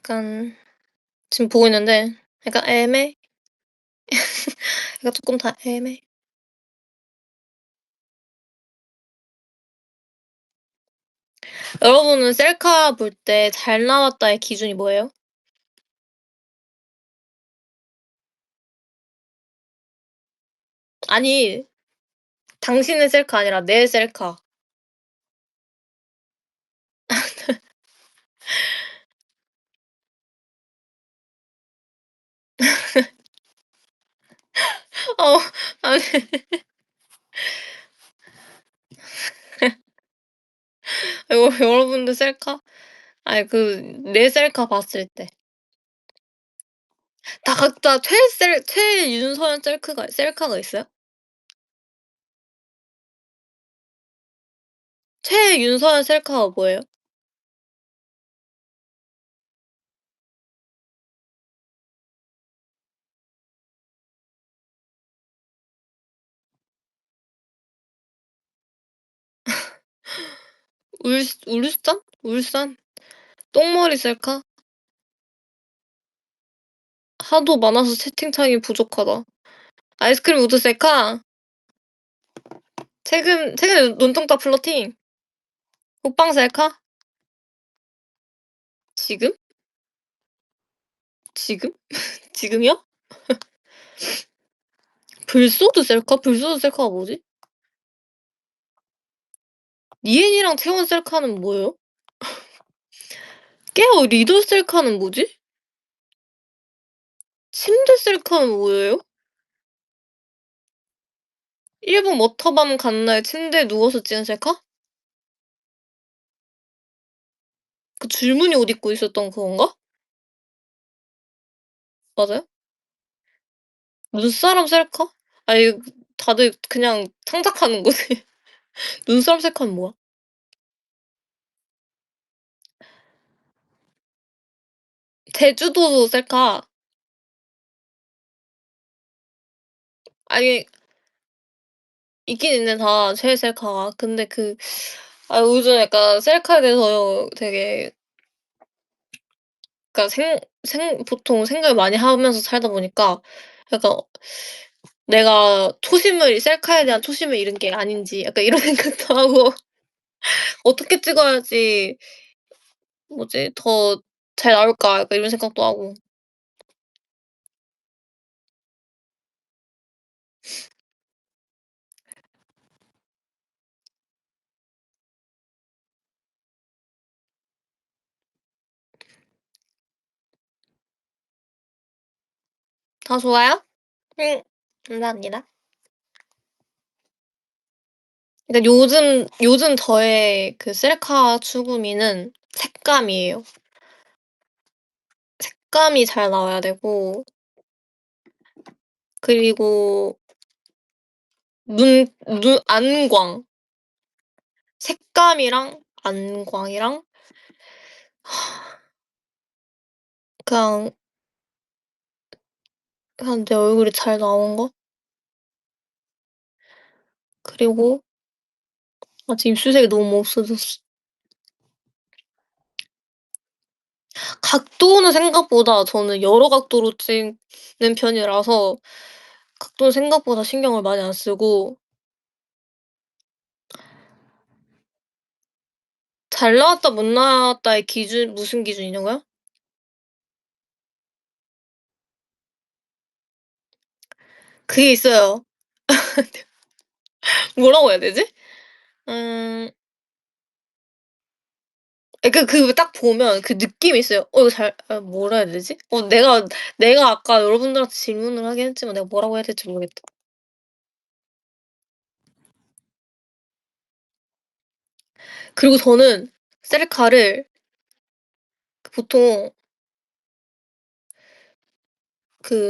약간 지금 보고 있는데 약간 애매 약간 쪼끔 다 애매. 여러분은 셀카 볼 때 '잘 나왔다.'의 기준이 뭐예요? 아니 당신의 셀카 아니라 내 셀카. 어 아니 여러분들 셀카? 아니 내 셀카 봤을 때 다 각자 최윤서연 셀카가 있어요? 최윤서연 셀카가 뭐예요? 울산? 울산? 똥머리 셀카? 하도 많아서 채팅창이 부족하다. 아이스크림 우드 셀카? 최근에 눈동자 플러팅? 호빵 셀카? 지금? 지금? 지금이요? 불소드 셀카? 불소드 셀카가 뭐지? 니엔이랑 태원 셀카는 뭐예요? 깨어 리더 셀카는 뭐지? 침대 셀카는 뭐예요? 일본 워터밤 간 날 침대에 누워서 찍은 셀카? 그 줄무늬 옷 입고 있었던 그건가? 맞아요? 눈사람 셀카? 아니 다들 그냥 창작하는 거지. 눈사람 셀카는 뭐야? 제주도 셀카. 아니 있긴 있네 다 제 셀카가. 근데 요즘 약간 셀카에 대해서 되게 그러니까 보통 생각을 많이 하면서 살다 보니까 약간 '내가 초심을 셀카에 대한 초심을 잃은 게 아닌지.' 약간 이런 생각도 하고 '어떻게 찍어야지 뭐지 더 잘 나올까?' 약간 이런 생각도 하고. 다 좋아요? 응. 감사합니다. 그러니까 요즘 저의 셀카 추구미는 색감이에요. 색감이 잘 나와야 되고 그리고 눈 안광. 색감이랑 안광이랑 그냥 내 얼굴이 잘 나온 거? 그리고 아직 입술색이 너무 없어졌어. 각도는 생각보다 저는 여러 각도로 찍는 편이라서 각도는 생각보다 신경을 많이 안 쓰고 잘 나왔다 못 나왔다의 기준 무슨 기준이냐고요? 그게 있어요. 뭐라고 해야 되지? 음 그러니까 딱 보면 그 느낌이 있어요. 이거 뭐라 해야 되지? 내가 아까 여러분들한테 질문을 하긴 했지만 내가 뭐라고 해야 될지 모르겠다. 그리고 저는 셀카를 보통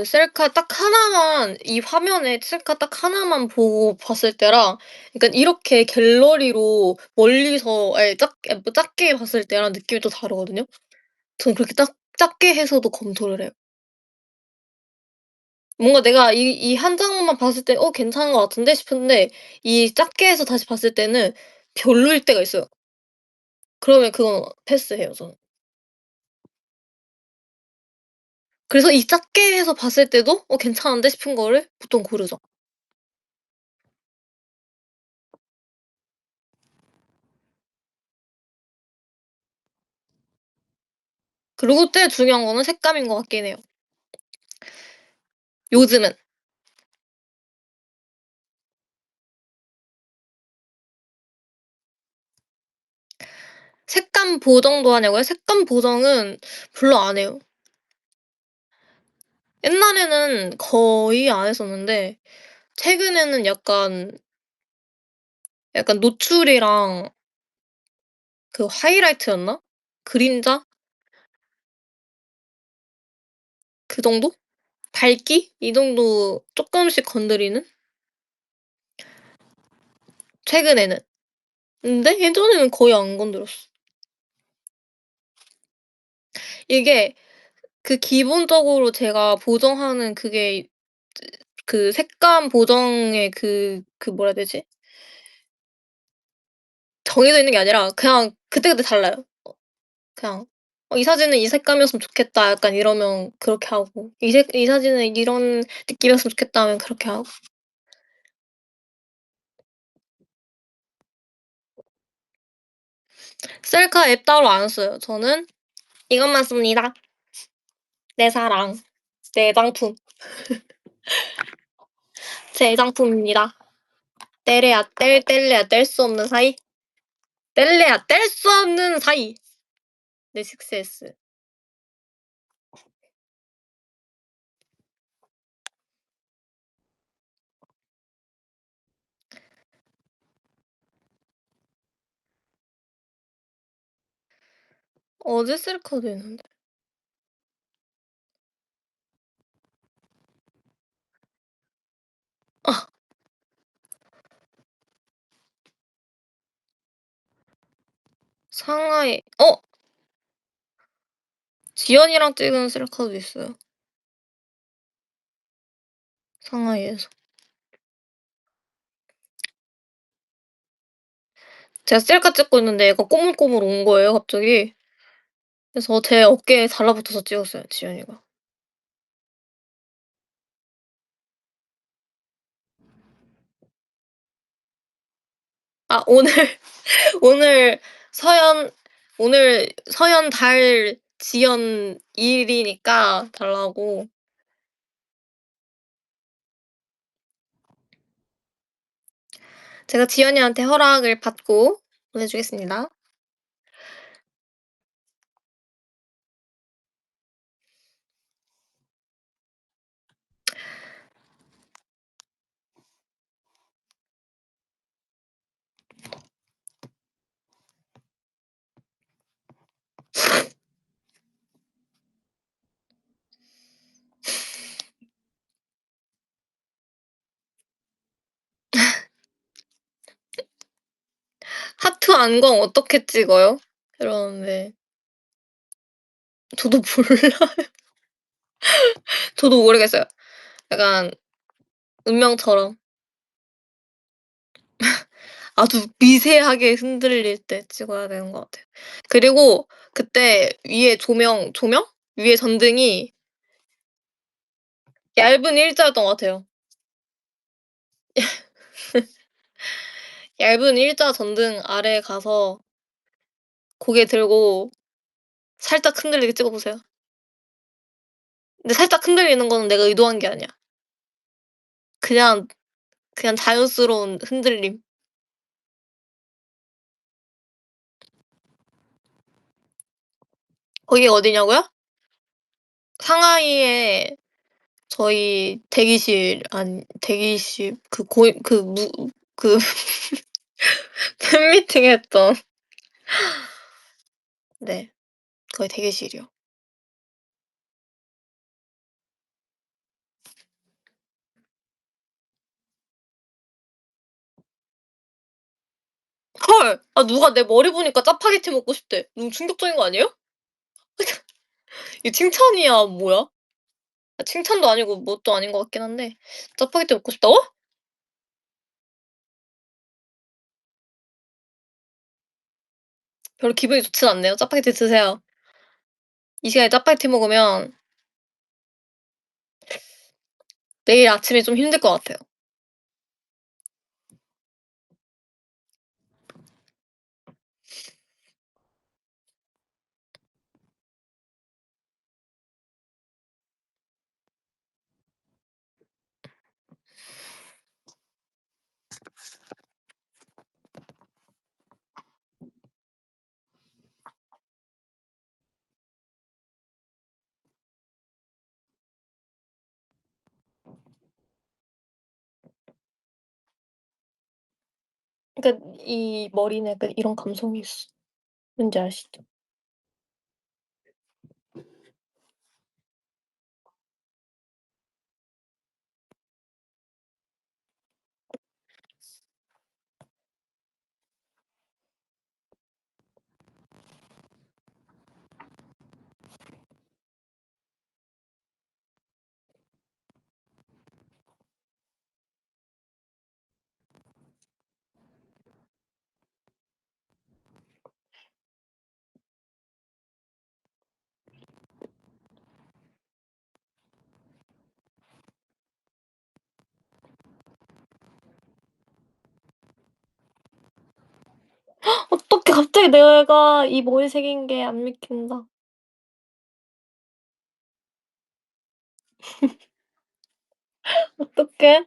셀카 딱 하나만 이 화면에 셀카 딱 하나만 보고 봤을 때랑 그러니까 이렇게 갤러리로 멀리서 아니 뭐 작게 봤을 때랑 느낌이 또 다르거든요. 저는 그렇게 딱 작게 해서도 검토를 해요. 뭔가 내가 이 한 장만 봤을 때 '어 괜찮은 것 같은데?' 싶은데 이 작게 해서 다시 봤을 때는 별로일 때가 있어요. 그러면 그건 패스해요 저는. 그래서 이 작게 해서 봤을 때도 '어 괜찮은데?' 싶은 거를 보통 고르죠. 그리고 제일 중요한 거는 색감인 것 같긴 해요. 요즘은. 색감 보정도 하냐고요? 색감 보정은 별로 안 해요. 옛날에는 거의 안 했었는데 최근에는 약간 노출이랑 그 하이라이트였나? 그림자? 그 정도? 밝기? 이 정도 쪼끔씩 건드리는? 최근에는. 근데 예전에는 거의 안 건드렸어. 이게 그 기본적으로 제가 보정하는 그게 그 색감 보정의 그 뭐라 해야 되지? 정해져 있는 게 아니라 그냥 그때그때 달라요. 그냥 '이 사진은 이 색감이었으면 좋겠다.' 약간 이러면 그렇게 하고 '이 사진은 이런 느낌이었으면 좋겠다.' 하면 그렇게 하고. 셀카 앱 따로 안 써요. 저는 이것만 씁니다. 내 사랑, 내 애장품, 제 애장품입니다. 떼래야 뗄래야 뗄 수 없는 사이, 뗄래야 뗄 수 없는 사이. 내 식스에스. 어제 셀카도 있는데. 아 상하이 지연이랑 찍은 셀카도 있어요, 상하이에서. 제가 셀카 찍고 있는데 얘가 꼬물꼬물 온 거예요 갑자기. 그래서 제 어깨에 달라붙어서 찍었어요 지연이가. 아 오늘 서연 오늘 서연 달 지연 일이니까 달라고. 제가 지연이한테 허락을 받고 보내주겠습니다. 하트 안광 어떻게 찍어요? 이러는데 저도 몰라 저도 모르겠어요. 약간 운명처럼 아주 미세하게 흔들릴 때 찍어야 되는 것 같아요. 그리고 그때 위에 조명? 위에 전등이 얇은 일자였던 것 같아요. 얇은 일자 전등 아래에 가서 고개 들고 살짝 흔들리게 찍어 보세요. 근데 살짝 흔들리는 거는 내가 의도한 게 아니야. 그냥 자연스러운 흔들림. 거기가 어디냐고요? 상하이에 저희 대기실 그 고임 그 팬미팅 했던 네. 거기 대기실이요. 헐. 아 누가 내 머리 보니까 짜파게티 먹고 싶대. 너무 충격적인 거 아니에요? 이게 칭찬이야 뭐야? 아 칭찬도 아니고 뭣도 아닌 것 같긴 한데 "짜파게티 먹고 싶다고?" 별로 기분이 좋진 않네요. 짜파게티 드세요. 이 시간에 짜파게티 먹으면 내일 아침이 좀 힘들 것 같아요. 그러니까 이 머리는 약간 이런 감성이 있어. 뭔지 아시죠? 어떡해 갑자기 내가 이 머리 색인 게 안 믿긴다. 어떡해?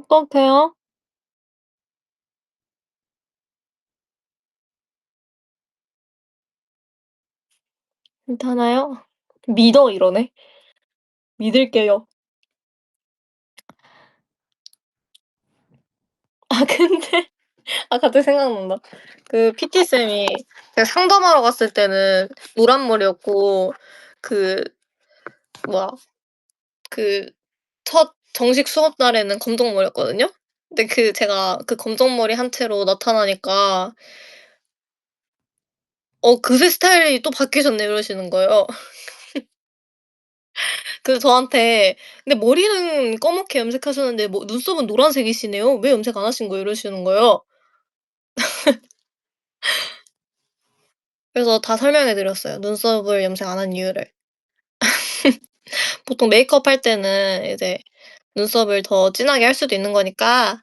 어떡해요? 괜찮아요? 믿어 이러네. 믿을게요. 아 근데 갑자기 생각난다. 그 PT 쌤이 제가 상담하러 갔을 때는 노란 머리였고 그 뭐야 그 첫 정식 수업 날에는 검정 머리였거든요. 근데 제가 그 검정 머리 한 채로 나타나니까 "그새 스타일이 또 바뀌셨네." 이러시는 거예요. 그래서 저한테 "근데 머리는 검게 염색하셨는데 뭐 눈썹은 노란색이시네요. 왜 염색 안 하신 거예요?" 이러시는 거예요. 그래서 다 설명해 드렸어요. 눈썹을 염색 안 한 이유를. 보통 메이크업 할 때는 이제 눈썹을 더 진하게 할 수도 있는 거니까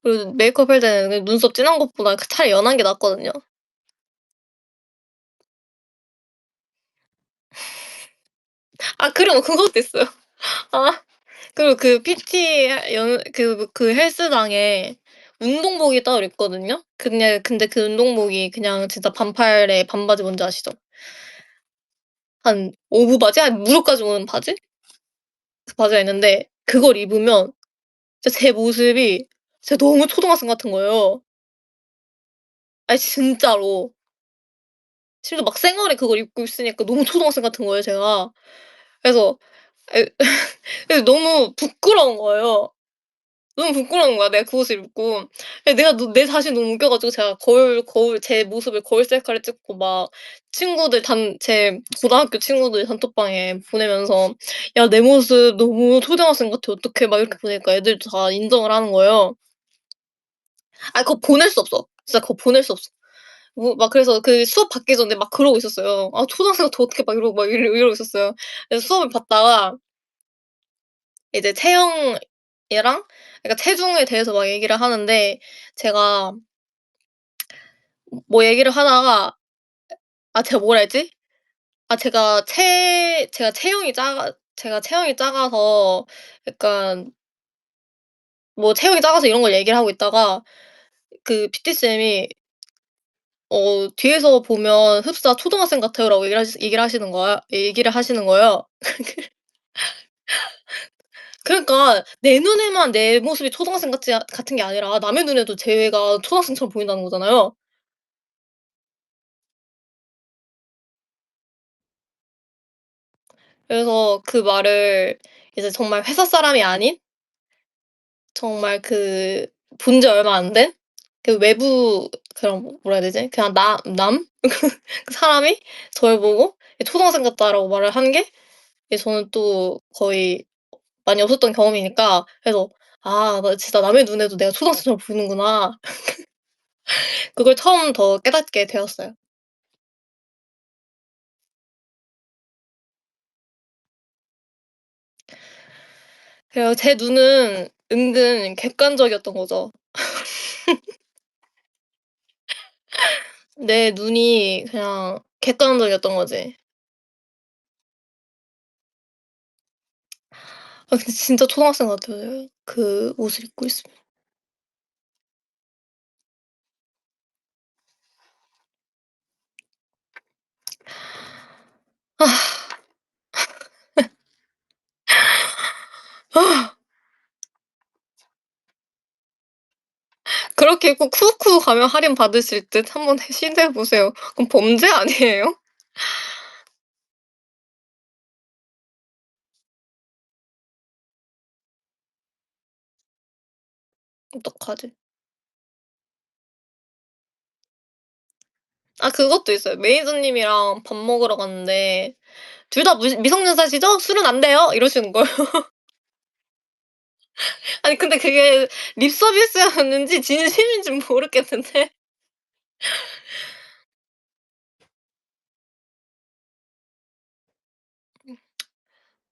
그리고 메이크업 할 때는 그 눈썹 진한 것보다 차라리 연한 게 낫거든요. 그리고 그것도 있어요. 아 그리고 그 PT 헬스장에 운동복이 따로 있거든요. 근데 그 운동복이 그냥 진짜 반팔에 반바지 뭔지 아시죠? 한 오브 바지? 한 무릎까지 오는 바지? 그 바지가 있는데 그걸 입으면 진짜 제 모습이 진짜 너무 초등학생 같은 거예요. 아니 진짜로. 심지어 막 생얼에 그걸 입고 있으니까 너무 초등학생 같은 거예요 제가. 그래서 에 그래서 너무 부끄러운 거예요. 너무 부끄러운 거야 내가 그 옷을 입고. 내가 내 자신이 너무 웃겨 가지고 제가 거울 제 모습을 거울 셀카를 찍고 막 제 고등학교 친구들 단톡방에 보내면서 "야 내 모습 너무 초등학생 같아. 어떡해." 막 이렇게 보내니까 애들도 다 인정을 하는 거예요. 그거 보낼 수 없어. 진짜 그거 보낼 수 없어. 막 그래서 그 수업 받기 전에 막 그러고 있었어요. "아 초등학생 같아 어떡해." 막 이러고 이러고 있었어요. 그래서 수업을 받다가 이제 체형이랑 그러니까 체중에 대해서 막 얘기를 하는데 제가 뭐 얘기를 하다가 제가 뭐라 했지? 제가 체형이 작아서 약간 뭐 체형이 작아서 이런 걸 얘기를 하고 있다가 그 PT 쌤이 "뒤에서 보면 흡사 초등학생 같아요."라고 얘기를 하시는 거예요. 그러니까 내 눈에만 내 모습이 초등학생 같은 게 아니라 남의 눈에도 제가 초등학생처럼 보인다는 거잖아요. 그래서 그 말을 이제 정말 회사 사람이 아닌 정말 본 지 얼마 안 된 외부 그런 뭐라 해야 되지? 그냥 그 사람이 저를 보고 "초등학생 같다."라고 말을 한 게 저는 또 거의 많이 없었던 경험이니까 그래서 '아 나 진짜 남의 눈에도 내가 초등학생처럼 보이는구나.' 그걸 처음 더 깨닫게 되었어요. 그래요. 제 눈은 은근 객관적이었던 거죠. 내 눈이 그냥 객관적이었던 거지. 아 근데 진짜 초등학생 같아요. 그 옷을 입고 있으면. 그렇게 입고 쿠우쿠우 가면 할인 받으실 듯 한번 시도해 보세요. 그럼 범죄 아니에요? 어떡하지? 아 그것도 있어요. 매니저님이랑 밥 먹으러 갔는데 "둘 다 미성년자시죠? 술은 안 돼요." 이러시는 거예요. 아니 근데 그게 립 서비스였는지 진심인진 모르겠는데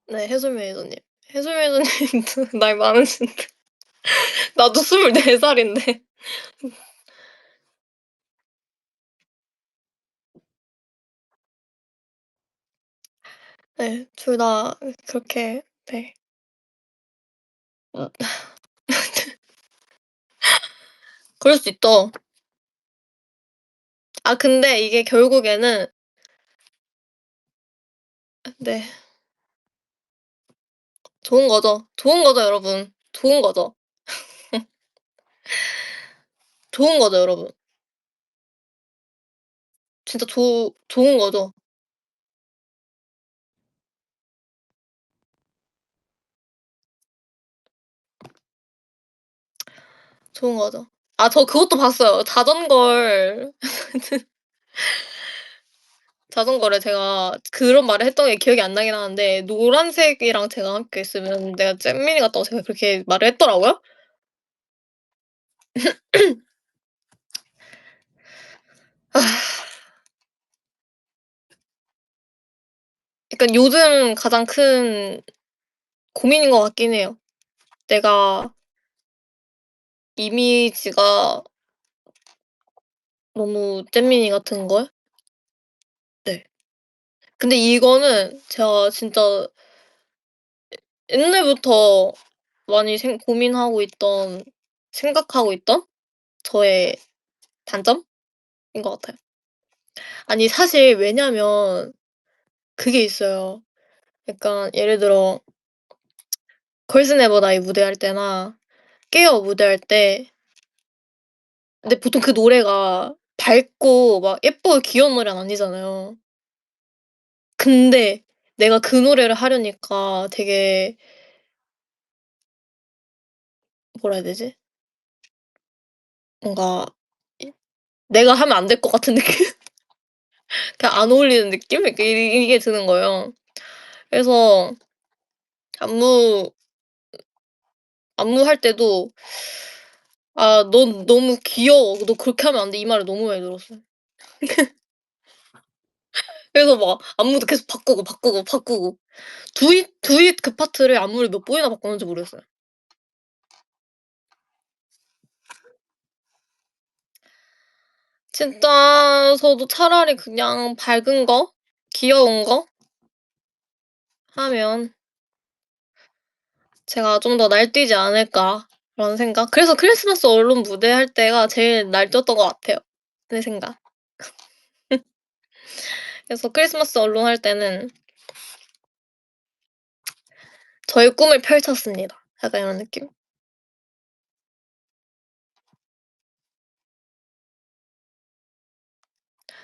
네 해솔 매니저님. 해솔 매니저님도 나이 많으신데 나도 24 살인데. 네. 둘 다 그렇게 네. 음 그럴 수 있죠. 아 근데 이게 결국에는 네. 좋은 거죠. 좋은 거죠 여러분. 좋은 거죠. 좋은 거죠 여러분. 진짜 좋은 거죠. 좋은 거죠. 아 저 그것도 봤어요. 자전거를 제가 그런 말을 했던 게 기억이 안 나긴 하는데 노란색이랑 제가 함께 있으면 "내가 잼민이 같다."고 제가 그렇게 말을 했더라고요. 아 그러니까 요즘 가장 큰 고민인 것 같긴 해요. 내가 이미지가 너무 잼민이 같은 걸? 네. 근데 이거는 제가 진짜 옛날부터 많이 고민하고 있던 생각하고 있던 저의 단점인 것 같아요. 아니 사실 왜냐면 그게 있어요. 약간 예를 들어 걸스 네버 다이 무대할 때나 깨어 무대할 때 근데 보통 그 노래가 밝고 막 예쁘고 귀여운 노래는 아니잖아요. 근데 내가 그 노래를 하려니까 되게 뭐라 해야 되지? 뭔가 이 내가 하면 안 될 것 같은 느낌? 그냥 안 어울리는 느낌? 이렇게 이게 드는 거예요. 그래서 안무 안무할 때도 "아 넌 너무 귀여워. 너 그렇게 하면 안 돼." 이 말을 너무 많이 들었어요. 그래서 막 안무도 계속 바꾸고, 바꾸고, 바꾸고 두잇 그 파트를 안무를 몇 번이나 바꿨는지 모르겠어요. 진짜 저도 차라리 그냥 밝은 거 귀여운 거 하면 제가 좀 더 날뛰지 않을까라는 생각. 그래서 크리스마스 얼룩 무대할 때가 제일 날뛰었던 것 같아요, 내 생각. 그래서 크리스마스 얼룩 할 때는 저의 꿈을 펼쳤습니다. 약간 이런 느낌.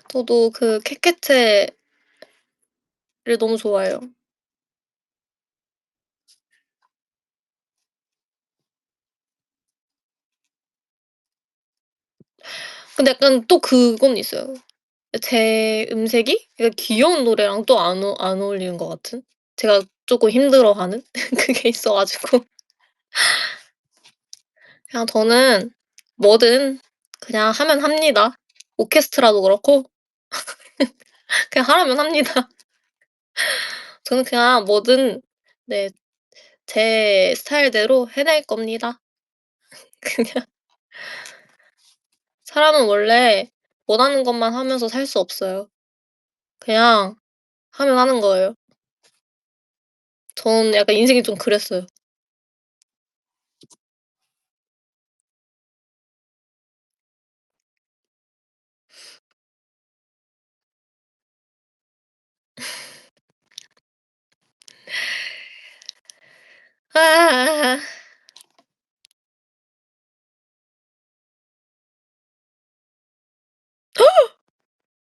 저도 그 캐캐체를 너무 좋아해요. 근데 약간 또 그건 있어요. 제 음색이 그러니까 귀여운 노래랑 또 안 어울리는 것 같은? 제가 쪼끔 힘들어하는 그게 있어 가지고 그냥 저는 뭐든 그냥 하면 합니다. 오케스트라도 그렇고 그냥 하라면 합니다. 저는 그냥 뭐든 네 제 스타일대로 해낼 겁니다. 그냥 사람은 원래 원하는 것만 하면서 살 수 없어요. 그냥 하면 하는 거예요. 저는 약간 인생이 좀 그랬어요. 아.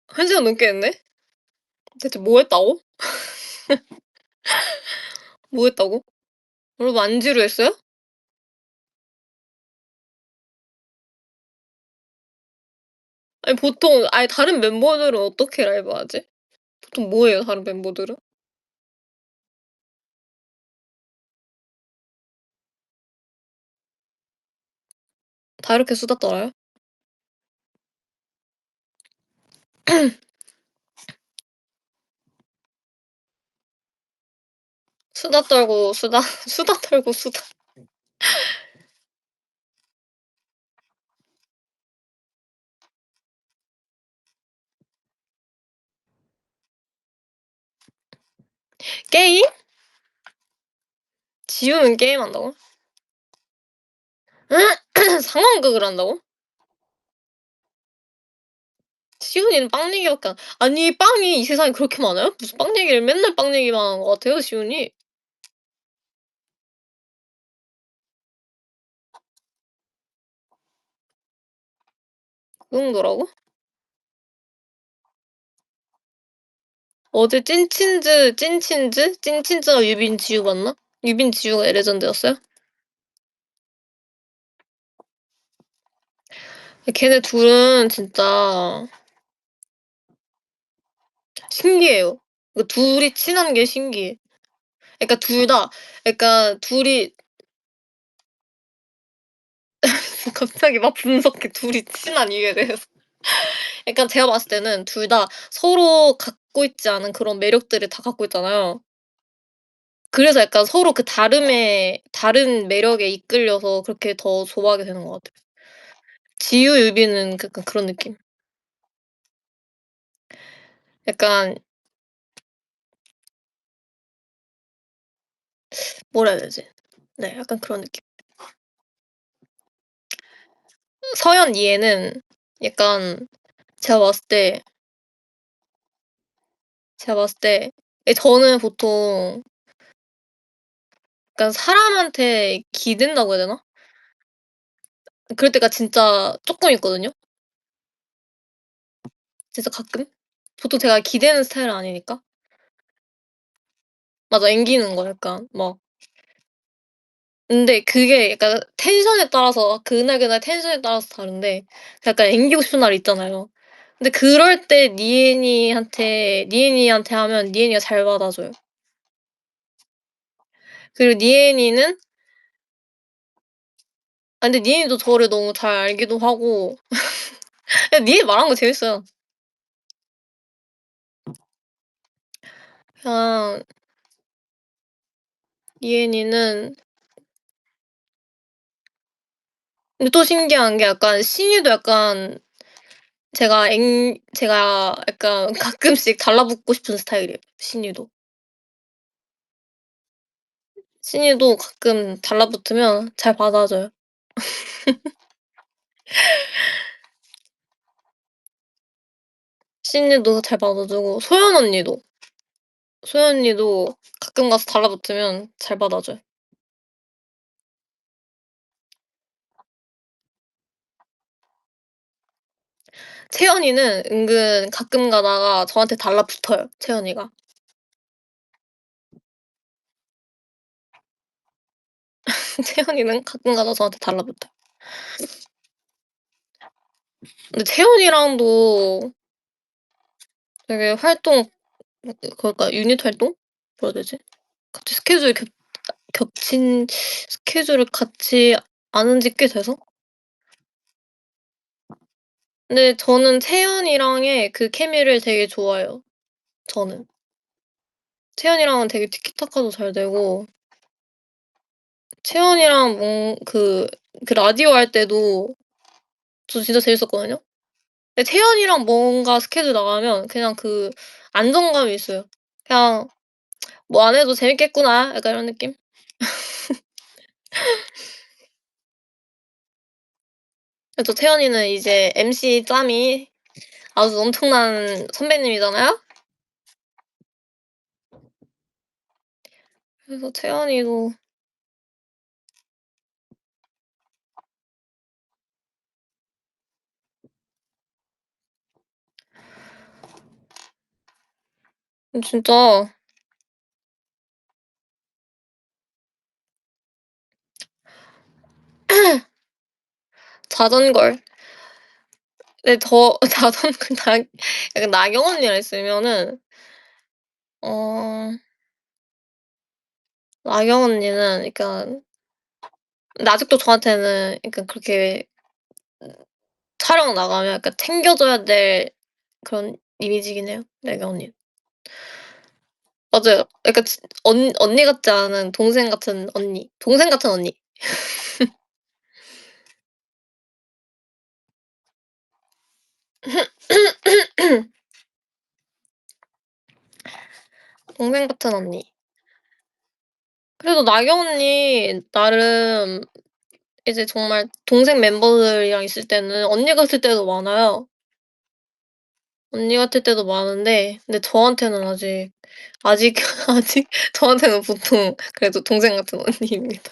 1 시간 넘게 했네? 대체 뭐 했다고? 뭐 했다고? 여러분 안 지루했어요? 아니 보통 아니 다른 멤버들은 어떻게 라이브 하지? 보통 뭐 해요 다른 멤버들은? 다 이렇게 수다 떨어요? 수다 떨고 수다 수다 떨고 수다 게임? 지우는 게임한다고? 상황극을 한다고? 시훈이는 빵 얘기밖에 안 아니 빵이 이 세상에 그렇게 많아요? 무슨 빵 얘기를 맨날 빵 얘기만 하는 것 같아요 시훈이. 그 정도라고? 어제 찐친즈가 유빈 지우 맞나? 유빈 지우가 레전드였어요? 걔네 둘은 진짜 신기해요. 그 둘이 친한 게 신기해. 그러니까 둘 다 그러니까 둘이 갑자기 막 분석해 둘이 친한 이유에 대해서. 그러니까 제가 봤을 때는 둘 다 서로 갖고 있지 않은 그런 매력들을 다 갖고 있잖아요. 그래서 약간 서로 그 다른 매력에 이끌려서 그렇게 더 좋아하게 되는 것 같아요. 지유, 유비는 약간 그런 느낌. 약간 뭐라 해야 되지? 네 약간 그런 느낌. 서연, 이해는 약간 제가 봤을 때 저는 보통 약간 사람한테 기댄다고 해야 되나? 그럴 때가 진짜 쪼끔 있거든요. 진짜 가끔. 보통 제가 기대는 스타일은 아니니까. 맞아 앵기는 거 약간 막 근데 그게 약간 텐션에 따라서 그날그날 텐션에 따라서 다른데 약간 앵기고 싶은 날이 있잖아요. 근데 그럴 때 니엔이한테 하면 니엔이가 잘 받아줘요. 그리고 니엔이는 근데 니엔이도 저를 너무 잘 알기도 하고 그냥 니엔이 말하는 거 재밌어요. 그냥 니엔이는 근데 또 신기한 게 약간 신이도 약간 제가 약간 가끔씩 달라붙고 싶은 스타일이에요, 신이도. 신이도 가끔 달라붙으면 잘 받아줘요. 신이도 잘 받아주고 소연 언니도 가끔 가서 달라붙으면 잘 받아줘요. 채연이는 은근 가끔 가다가 저한테 달라붙어요, 채연이가. 채연이는 가끔 가다 저한테 달라붙어요. 근데 채연이랑도 되게 활동 그러니까 유닛 활동? 뭐라 해야 되지? 같이 겹친 스케줄을 같이 안 한 지 꽤 돼서 근데 저는 채연이랑의 그 케미를 되게 좋아해요, 저는. 채연이랑은 되게 티키타카도 잘 되고 채연이랑 그 라디오 할 때도 저 진짜 재밌었거든요. 근데 태연이랑 뭔가 스케줄 나가면 그냥 그 안정감이 있어요. 그냥 '뭐 안 해도 재밌겠구나.' 약간 이런 느낌? 그래또 태연이는 이제 MC 짬이 아주 엄청난 선배님이잖아요. 그래서 태연이도 진짜 자전걸. 근데 더 자전거 약간 나경 언니랑 있으면은 어 나경 언니는 그러니까 근데 아직도 저한테는 그러니까 그렇게 촬영 나가면 약간 챙겨 줘야 될 그런 이미지긴 해요, 나경 언니는. 맞아요. 약간 언니 같지 않은 동생 같은 언니. 동생 같은 언니. 동생 같은 언니. 그래도 나경 언니 나름 이제 정말 동생 멤버들이랑 있을 때는 언니 같을 때도 많아요. 언니 같을 때도 많은데 근데 저한테는 아직 아직 저한테는 보통 그래도 동생 같은 언니입니다.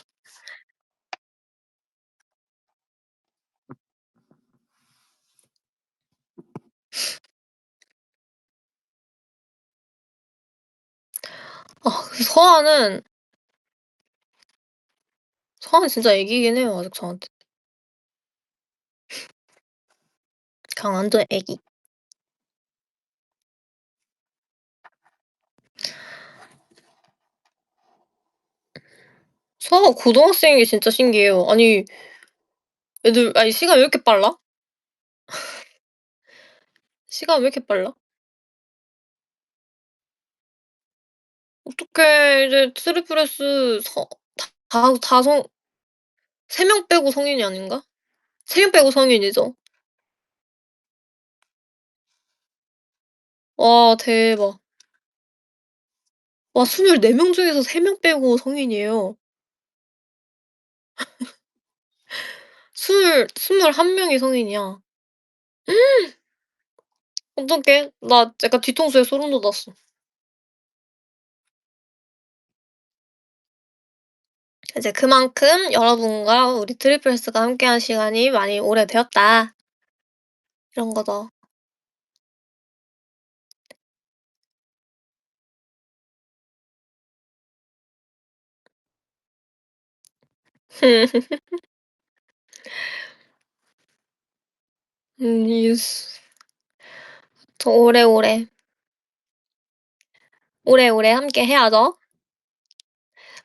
그 서아는 진짜 애기긴 해요 아직 저한테. 그냥 완전 애기. 서아가 고등학생인 게 진짜 신기해요. 아니 시간이 왜 이렇게 빨라? 시간이 왜 이렇게 빨라? 어떡해. 이제 트리플스 서 다 3명 빼고 성인이 아닌가? 3명 빼고 성인이죠. 와 대박. 와 24명 중에서 3명 빼고 성인이에요. 스물 21 명이 성인이야. 어떡해. 나 약간 뒤통수에 소름 돋았어. 이제 그만큼 여러분과 우리 트리플스가 함께한 시간이 많이 오래되었다. 이런 거죠. 이스 더 오래오래 함께 해야죠.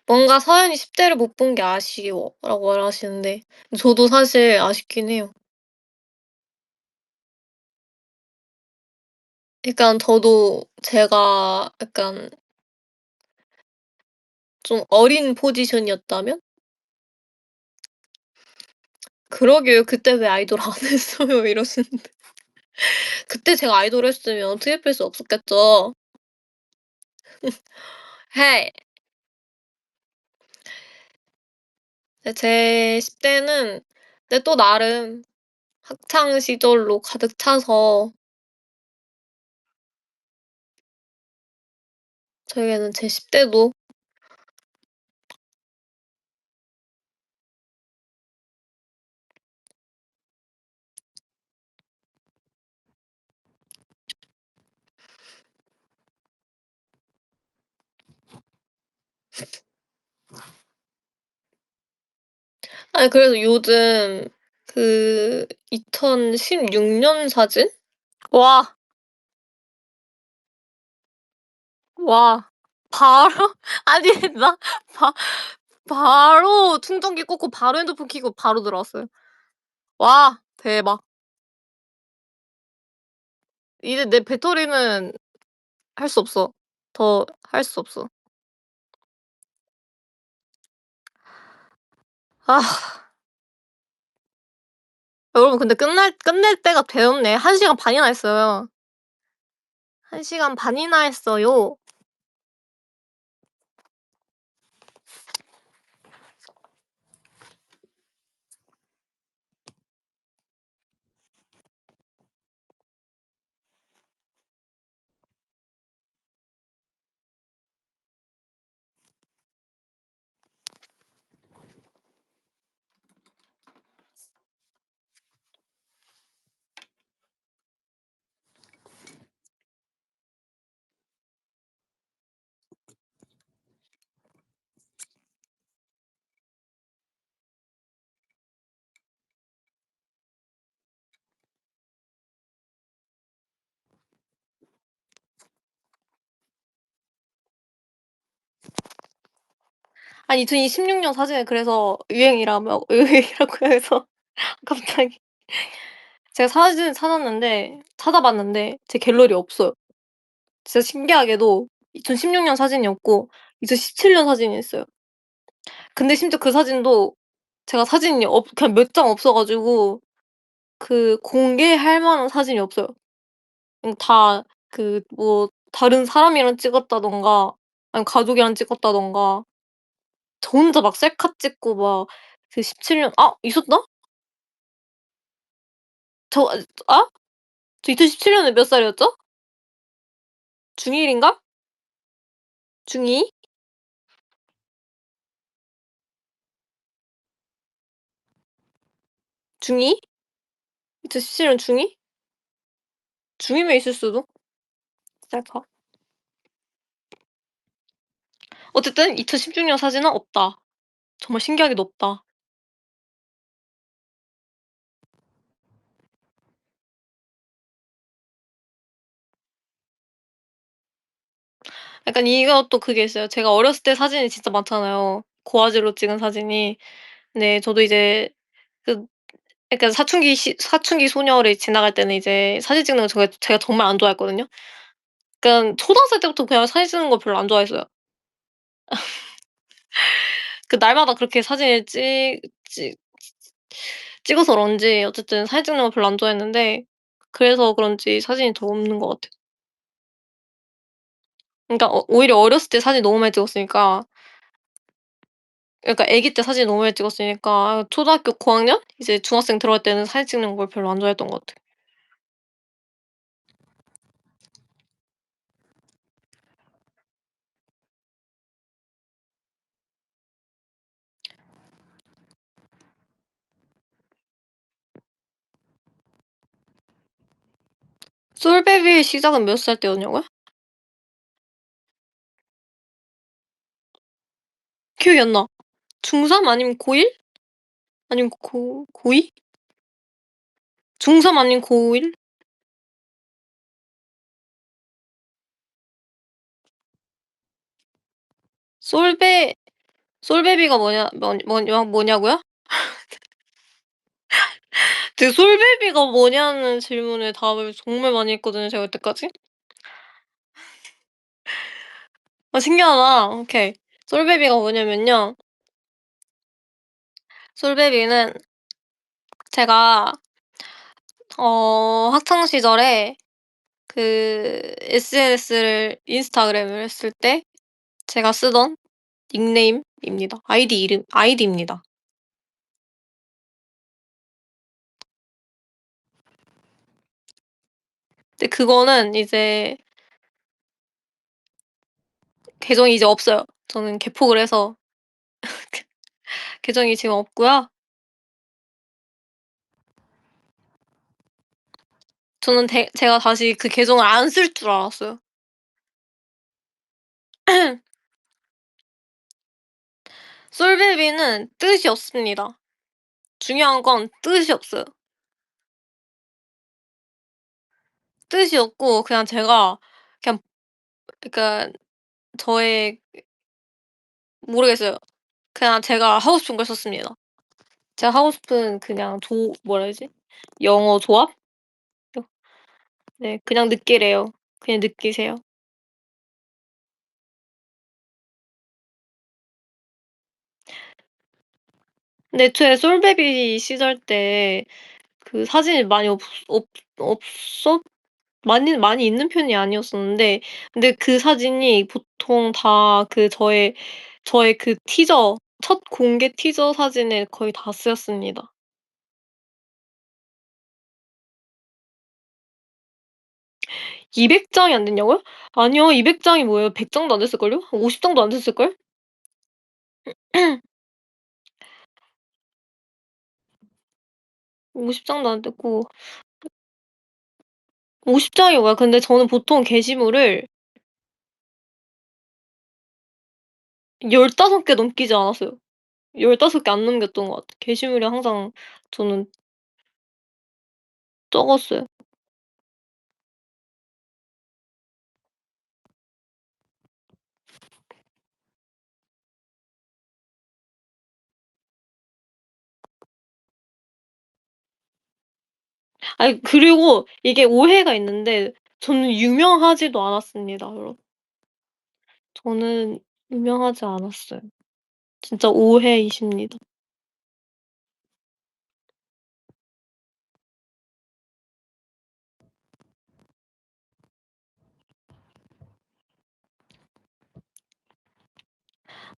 뭔가 "서연이 10 대를 못 본 게 아쉬워."라고 말하시는데 저도 사실 아쉽긴 해요. 그러니깐 저도 제가 약간 좀 어린 포지션이었다면 "그러게요. 그때 왜 아이돌 안 했어요." 이러시는데 그때 제가 아이돌 했으면 트위플스 없었겠죠. 헤이. 제 10 대는 근데 또 나름 학창 시절로 가득 차서 저에게는 제 10 대도 아니 그래서 요즘 그 2016년 사진? 와. 와. 바로 아니 나 바 바로 충전기 꽂고 바로 핸드폰 켜고 바로 들어왔어요. 와 대박. 이제 내 배터리는 할 수 없어. 더 할 수 없어. 아 여러분 근데 끝낼 때가 되었네. 1 시간 반이나 했어요. 1 시간 반이나 했어요. 아니 2026년 사진을 그래서 유행이라고 해서 갑자기 제가 사진을 찾아봤는데 제 갤러리에 없어요. 진짜 신기하게도 2016년 사진이 없고 2017년 사진이 있어요. 근데 심지어 그 사진도 제가 사진이 그냥 몇 장 없어 가지고 그 공개할 만한 사진이 없어요. 다 뭐 다른 사람이랑 찍었다든가 아니면 가족이랑 찍었다든가 저 혼자 막 셀카 찍고 막 17년 있었나? 저 아? 저 2017 년에 몇 살이었죠? 중1 인가? 중2? 중2? 2017년 중2? 중2면 있을 수도. 셀카. 어쨌든 2016년 사진은 없다. 정말 신기하게도 없다. 약간 이것도 그게 있어요. 제가 어렸을 때 사진이 진짜 많잖아요, 고화질로 찍은 사진이. 근데 저도 이제 그 약간 사춘기 소녀를 지나갈 때는 이제 사진 찍는 거 제가 정말 안 좋아했거든요. 그러니깐 초등학생 때부터 그냥 사진 찍는 거 별로 안 좋아했어요. 날마다 그렇게 사진을 찍 찍어서 그런지 어쨌든 사진 찍는 걸 별로 안 좋아했는데 그래서 그런지 사진이 더 없는 것 같아요. 그러니까 오히려 어렸을 때 사진 너무 많이 찍었으니까 그러니까 아기 때 사진 너무 많이 찍었으니까 초등학교 고학년 이제 중학생 들어갈 때는 사진 찍는 걸 별로 안 좋아했던 것 같아요. 솔베비의 시작은 몇 살 때였냐고요? 기억이 안 나. 중3 아니면 고1? 아니면 고2? 중3 아니면 고1? 솔베 솔베비가 뭐냐고요? 그 솔베비가 뭐냐는 질문에 답을 정말 많이 했거든요, 제가 여태까지. 신기하다. 오케이. 솔베비가 뭐냐면요. 솔베비는 제가 학창 시절에 인스타그램을 했을 때 제가 쓰던 닉네임입니다. 아이디입니다. 근데 그거는 이제 계정이 이제 없어요. 저는 개폭을 해서 계정이 지금 없고요. 저는 제가 다시 그 계정을 안 쓸 줄 알았어요. 솔베비는 뜻이 없습니다. 중요한 건 뜻이 없어요. 뜻이 없고 그냥 제가 그냥 그러니까 저의 모르겠어요. 그냥 제가 하고 싶은 걸 썼습니다. 제가 하고 싶은 그냥 뭐라 해야지? 영어 조합? 네 그냥 느끼래요. 그냥 느끼세요. 근데 애초에 솔베비 시절 때 그 사진이 많이 없었 많이 있는 편이 아니었었는데, 근데 그 사진이 보통 다 그 저의 그 티저 첫 공개 티저 사진에 거의 다 쓰였습니다. 200 장이 안 됐냐고요? 아니요. 200 장이 뭐예요? 100 장도 안 됐을걸요? 50 장도 안 됐을걸? 50 장도 안 됐고 50 장이 뭐야. 근데 저는 보통 게시물을 15개 넘기지 않았어요. 15개 안 넘겼던 것 같아요. 게시물이 항상 저는 적었어요. 아니, 그리고 이게 오해가 있는데 저는 유명하지도 않았습니다 여러분. 저는 유명하지 않았어요. 진짜 오해이십니다.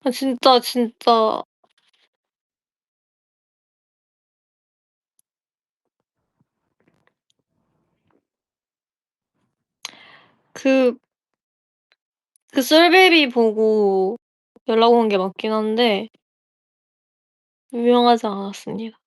아 진짜 그 그 솔베비 보고 연락 온 게 맞긴 한데 유명하지 않았습니다.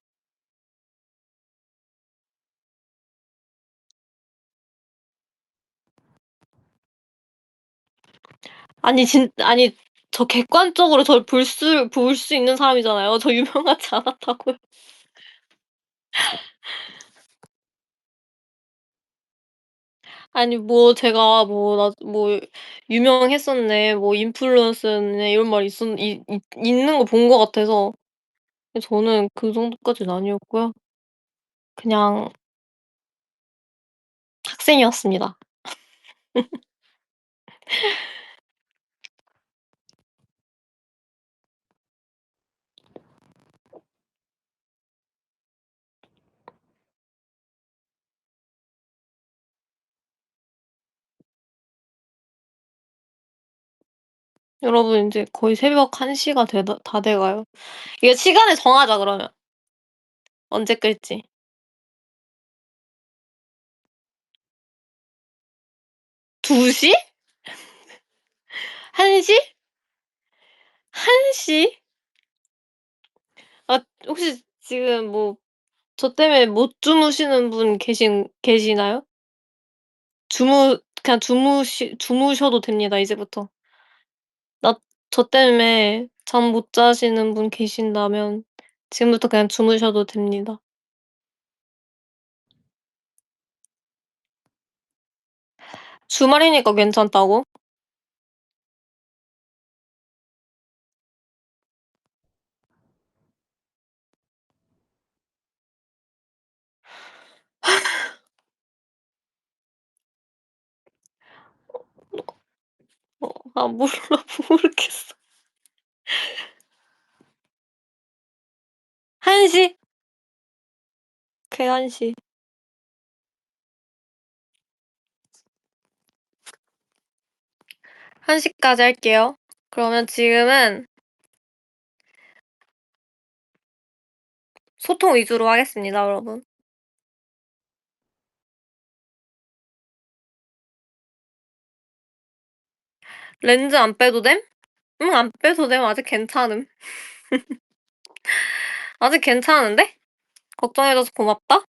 아니, 저 객관적으로 저를 볼 수 있는 사람이잖아요. 저 유명하지 않았다고요. 아니 뭐 제가 뭐 나 뭐 "유명했었네." 뭐 "인플루언서였네." 이런 말이 있는 거 본 것 같아서. 저는 그 정도까지는 아니었고요. 그냥 학생이었습니다. 여러분 인제 거의 새벽 1 시가 다 돼 가요. 이거 시간을 정하자 그러면. 언제 끌지. 2 시? 1 시? 1 시? 아 혹시 지금 뭐 저 때문에 못 주무시는 분 계시나요? 그냥 주무셔도 됩니다 이제부터. 나 저 때문에 잠 못 자시는 분 계신다면 지금부터 그냥 주무셔도 됩니다. 주말이니까 괜찮다고? 몰라. 모르겠어. 1 시? 오케이 1 시. 1 시까지 할게요. 그러면 지금은 소통 위주로 하겠습니다 여러분. 렌즈 안 빼도 됨? 응, 안 빼도 됨. 아직 괜찮음. 아직 괜찮은데? 걱정해 줘서 고맙다.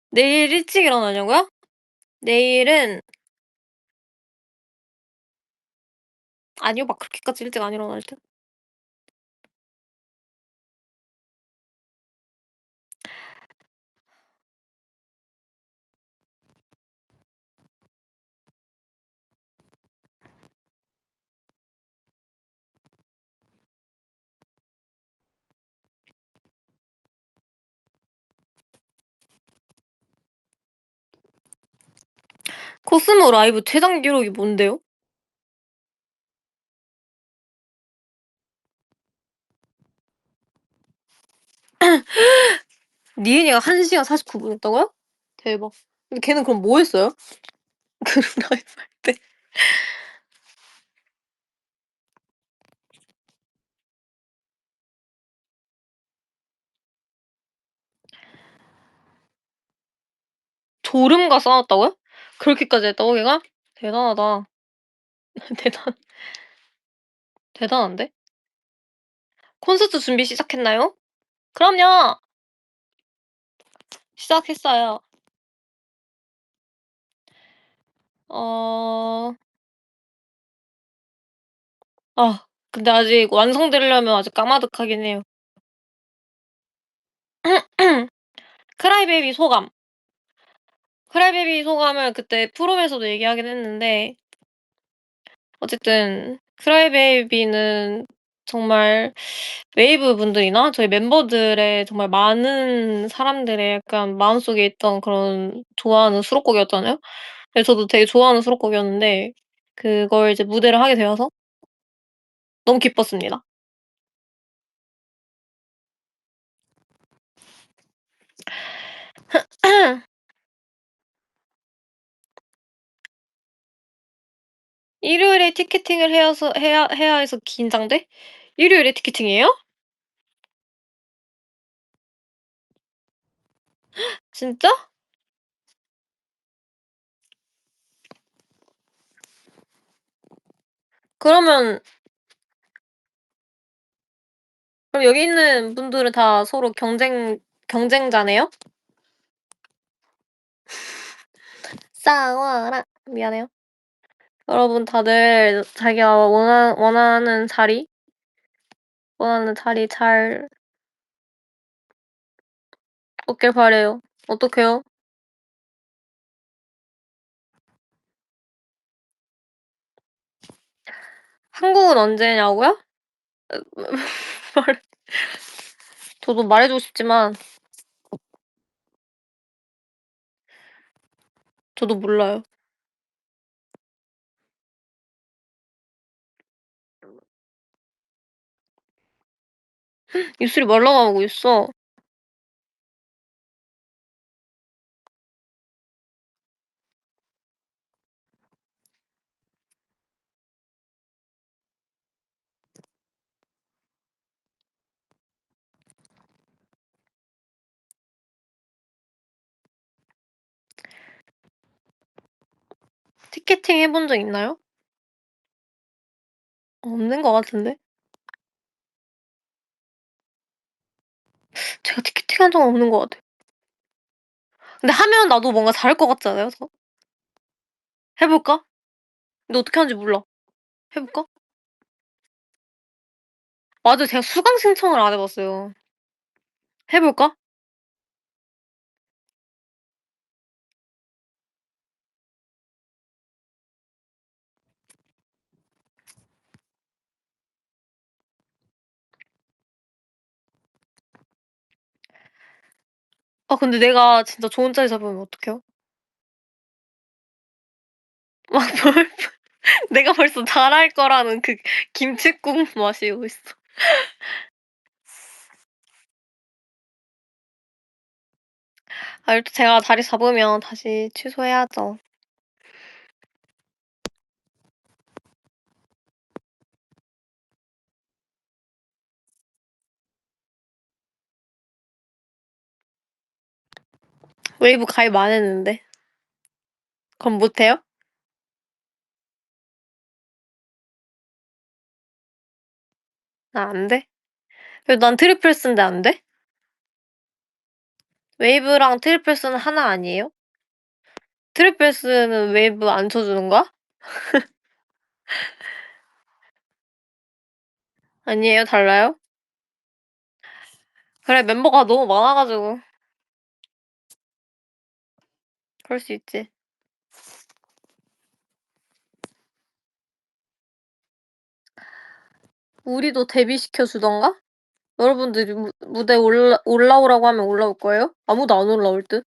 내일 일찍 일어나냐고요? 내일은 아니요. 막 그렇게까지 일찍 안 일어날 듯. 코스모 라이브 최장 기록이 뭔데요? 니은이가 1 시간 49분 했다고요? 대박. 근데 걔는 그럼 뭐 했어요? 그 라이브 할 때? 졸음과 싸웠다고요? 그렇게까지 했다고 걔가? 대단하다. 대단 대단한데? 콘서트 준비 시작했나요? 그럼요. 시작했어요. 어 근데 아직 완성되려면 아직 까마득하긴 해요. 크라이베이비 소감. 크라이베이비 소감을 그때 프롬에서도 얘기하긴 했는데 어쨌든 크라이베이비는 정말 웨이브 분들이나 저희 멤버들의 정말 많은 사람들의 약간 마음속에 있던 그런 좋아하는 수록곡이었잖아요. 그래서 저도 되게 좋아하는 수록곡이었는데 그걸 이제 무대를 하게 되어서 너무 기뻤습니다. 일요일에 티켓팅을 해야 해서 긴장돼? 일요일에 티켓팅이에요? 진짜? 그러면 그럼 여기 있는 분들은 다 서로 경쟁자네요? 싸워라. 미안해요. 여러분 다들 자기가 원하는 자리 잘 얻길 바라요. 어떡해요? 한국은 언제냐고요? 말 저도 말해 주고 싶지만 저도 몰라요. 입술이 말라가고 있어. 티켓팅 해본 적 있나요? 없는 것 같은데. 제가 티켓팅 한 적은 없는 것 같아요. 근데 하면 나도 뭔가 잘할 것 같지 않아요 저? 해 볼까? 근데 어떻게 하는지 몰라. 해 볼까? 맞아요. 제가 수강 신청을 안 해 봤어요. 해 볼까? 근데 내가 진짜 좋은 자리 잡으면 어떡해요? 막 내가 벌써 잘할 거라는 그 김칫국 마시고 있어. 일단 제가 자리 잡으면 다시 취소해야죠. 웨이브 가입 안 했는데. 그럼 못 해요? 안 돼? 그래도 난 트리플 스인데 안 돼? 웨이브랑 트리플 스는 하나 아니에요? 트리플 스는 웨이브 안 쳐 주는 거야? 아니에요? 달라요? 그래 멤버가 너무 많아 가지고 그럴 수 있지. 우리도 데뷔시켜 주던가? 여러분들이 무대에 올라오라고 하면 올라올 거예요? 아무도 안 올라올 듯?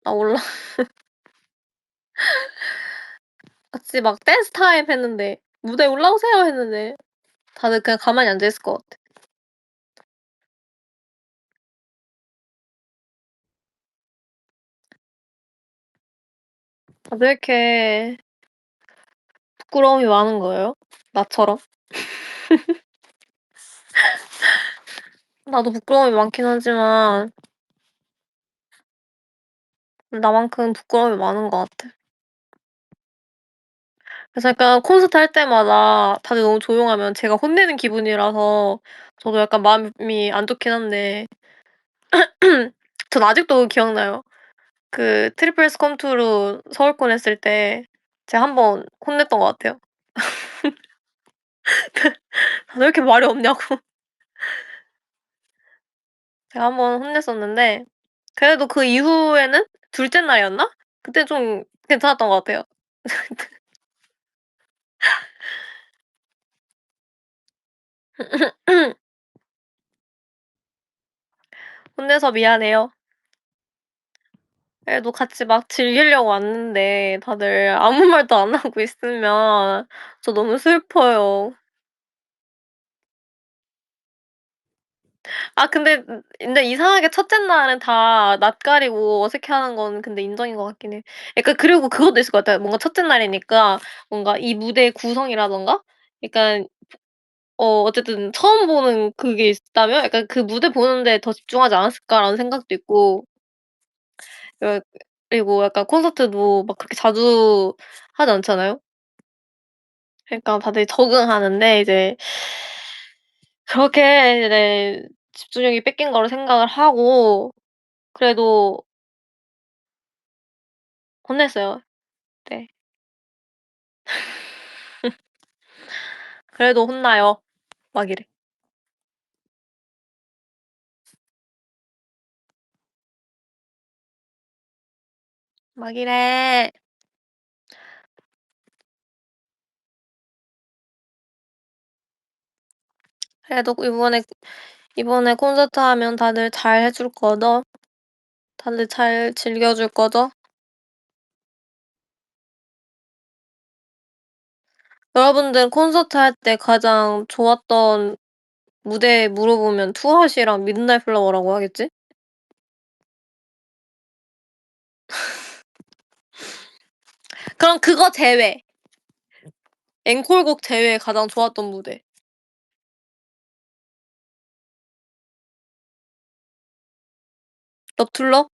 올라 같이 막 댄스 타임 했는데 "무대에 올라오세요." 했는데 다들 그냥 가만히 앉아 있을 것 같아. 다들 이렇게 부끄러움이 많은 거예요? 나처럼? 나도 부끄러움이 많긴 하지만 나만큼 부끄러움이 많은 것 같아. 그래서 약간 콘서트 할 때마다 다들 너무 조용하면 제가 혼내는 기분이라서 저도 약간 마음이 안 좋긴 한데 전 아직도 기억나요. 그 트리플 S 컴 투로 서울콘 했을 때 제가 한 번 혼냈던 것 같아요. 다들 왜 이렇게 말이 없냐고. 제가 한 번 혼냈었는데 그래도 그 이후에는 둘째 날이었나? 그때 좀 괜찮았던 것 같아요. 혼내서 미안해요. 그래도 같이 막 즐기려고 왔는데 다들 아무 말도 안 하고 있으면 저 너무 슬퍼요. 아 근데 이상하게 첫째 날은 다 낯가리고 어색해하는 건 근데 인정인 것 같긴 해. 약간 그리고 그것도 있을 것 같아요. 뭔가 첫째 날이니까 뭔가 이 무대의 구성이라든가 약간 어쨌든 처음 보는 그게 있다면 약간 '그 무대 보는 데 더 집중하지 않았을까.'라는 생각도 있고 그 그리고 약간 콘서트도 막 그렇게 자주 하지 않잖아요. 그러니까 다들 적응하는데 이제 그렇게 이제 집중력이 뺏긴 거로 생각을 하고 그래도 혼냈어요. 네. 그래도 혼나요. 막 이래. 막 이래. 그래도 이번에 콘서트 하면 다들 잘해 줄 거죠? 다들 잘 즐겨 줄 거죠? 여러분들 콘서트 할 때 가장 좋았던 무대 물어보면 투핫이랑 미드나잇 플라워라고 하겠지? 그럼 그거 제외. 앵콜곡 제외 가장 좋았던 무대. 러툴러?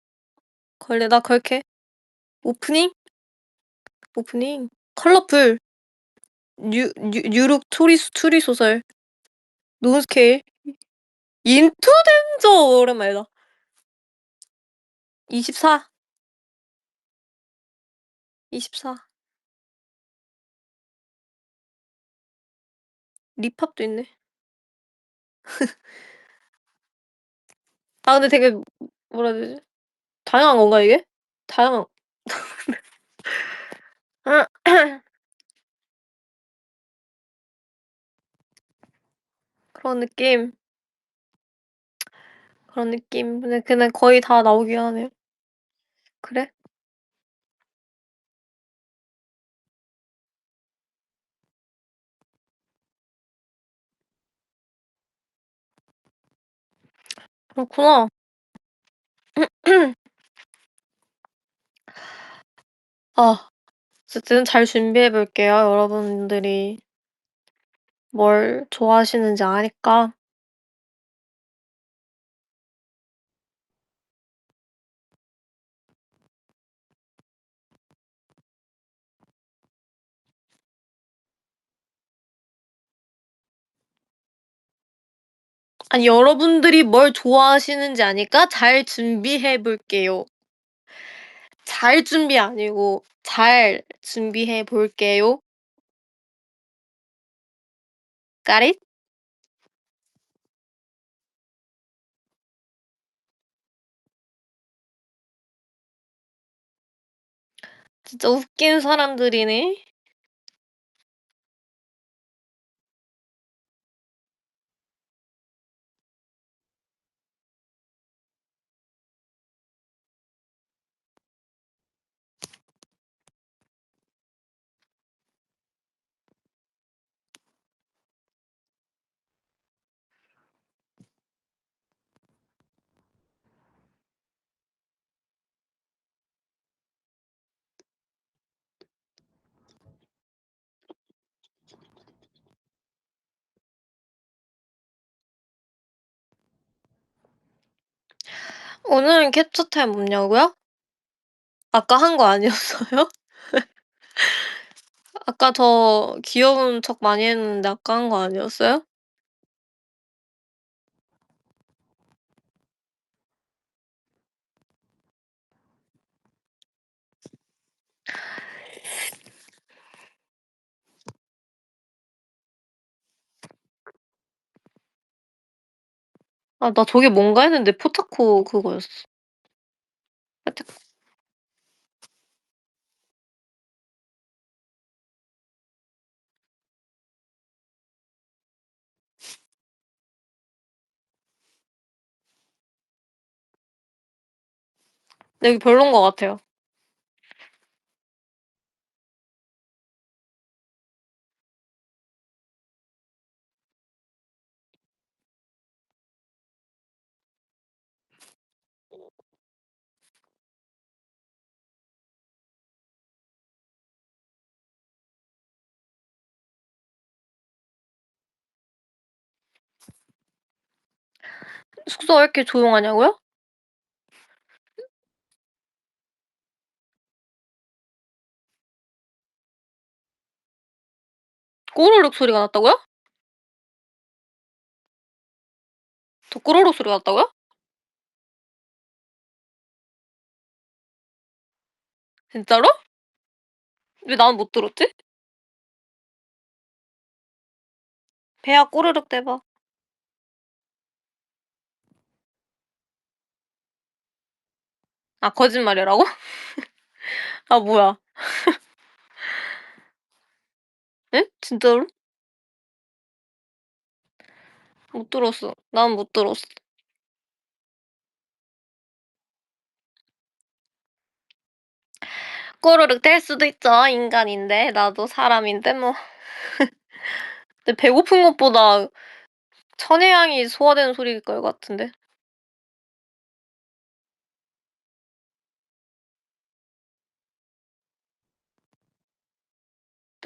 걸레다 걸케? 오프닝? 오프닝. 컬러풀. 뉴룩 추리 소설. 노스케일. 인투 덴저 오랜만이다. 24. 24. 립합도 있네. 아 근데 되게 뭐라 해야 되지? 다양한 건가 이게? 다양한 그런 느낌. 그런 느낌. 근데 거의 다 나오긴 하네요. 그래? 그렇구나. 아 어쨌든 잘 준비해 볼게요. 여러분들이 뭘 좋아하시는지 아니까. 아니 여러분들이 뭘 좋아하시는지 아니까 잘 준비해 볼게요. 잘 준비 아니고 잘 준비해 볼게요. Got it? 진짜 웃긴 사람들이네. 오늘은 캡처 타임 없냐고요? 아까 한 거 아니었어요? 아까 저 귀여운 척 많이 했는데 아까 한 거 아니었어요? 아 나 저게 뭔가 했는데 포타코 그거였어. 하여튼 여기 별론 것 같아요. 숙소가 왜 이렇게 조용하냐고요? 꼬르륵 소리가 났다고요? 더 꼬르륵 소리가 났다고요? 진짜로? 왜 나는 못 들었지? 배야 꼬르륵 대봐. 아 거짓말이라고? 아 뭐야. 예? 진짜로? 못 들었어. 난 못 들었어. 꼬르륵 댈 수도 있죠. 인간인데 나도 사람인데 뭐. 근데 배고픈 것보다 천혜향이 소화되는 소리일 것 같은데.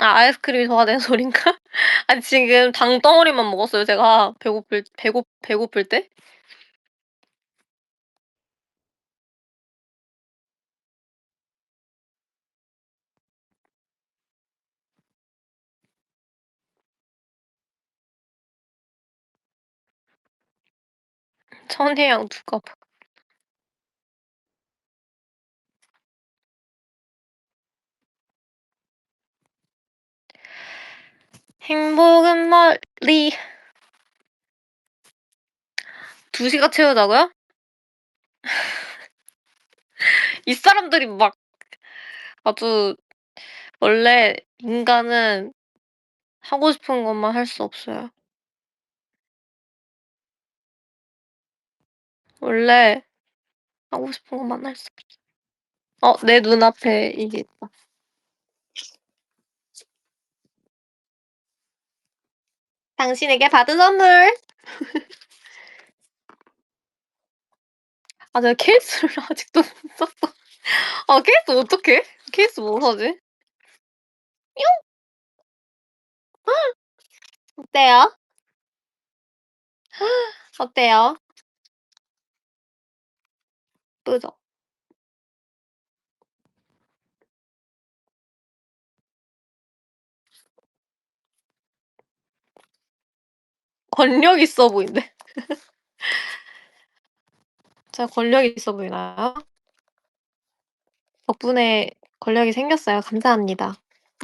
아 아이스크림이 소화되는 소린가? 아니 지금 당덩어리만 먹었어요 제가 배고플 때. 천혜향 누가 봐. 행복은 멀리 2시간 채우자고요? 이 사람들이 막 아주 원래 인간은 하고 싶은 것만 할 수 없어요. 원래 하고 싶은 것만 할 수 없어. 내 눈앞에 이게 있다. 당신에게 받은 선물. 아 내가 케이스를 아직도 못 샀어. 아 케이스 어떡해? 케이스 뭐 사지? 어때요? 어때요? 예쁘죠? 권력 있어 보이는데. 제가 권력 있어 보이나요? 덕분에 권력이 생겼어요. 감사합니다.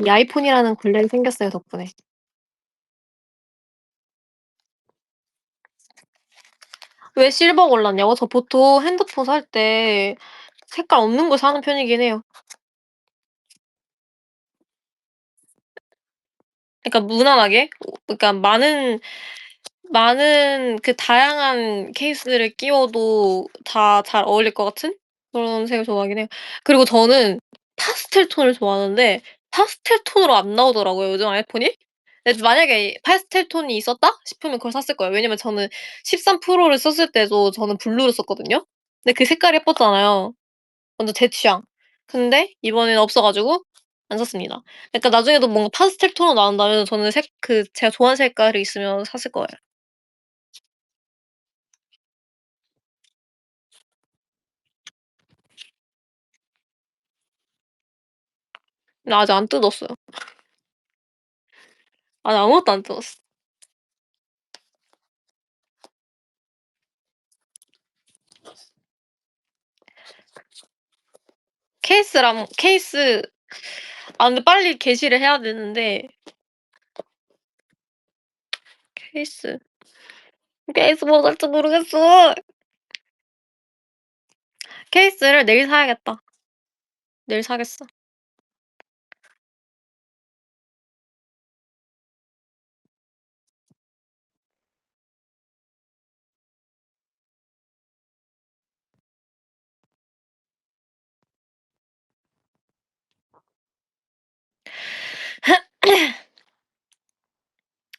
이 아이폰이라는 권력이 생겼어요, 덕분에. 왜 실버 골랐냐고? 저 보통 핸드폰 살 때 색깔 없는 걸 사는 편이긴 해요. 그러니까 무난하게 그러니까 많은 그 다양한 케이스를 끼워도 다 잘 어울릴 것 같은 그런 색을 좋아하긴 해요. 그리고 저는 파스텔 톤을 좋아하는데 파스텔 톤으로 안 나오더라고요, 요즘 아이폰이. 근데 만약에 파스텔 톤이 있었다 싶으면 그걸 샀을 거예요. 왜냐면 저는 13 프로를 썼을 때도 저는 블루를 썼거든요. 근데 그 색깔이 예뻤잖아요. 완전 제 취향. 근데 이번에는 없어 가지고 안 샀습니다. 그러니까 나중에도 뭔가 파스텔 톤으로 나온다면 저는 제가 좋아하는 색깔이 있으면 샀을 거예요. 근데 아직 안 뜯었어요. 아직 아무것도 안 뜯었어. 케이스 근데 빨리 게시를 해야 되는데 케이스 뭐 살지 모르겠어. 케이스를 내일 사야겠다. 내일 사겠어.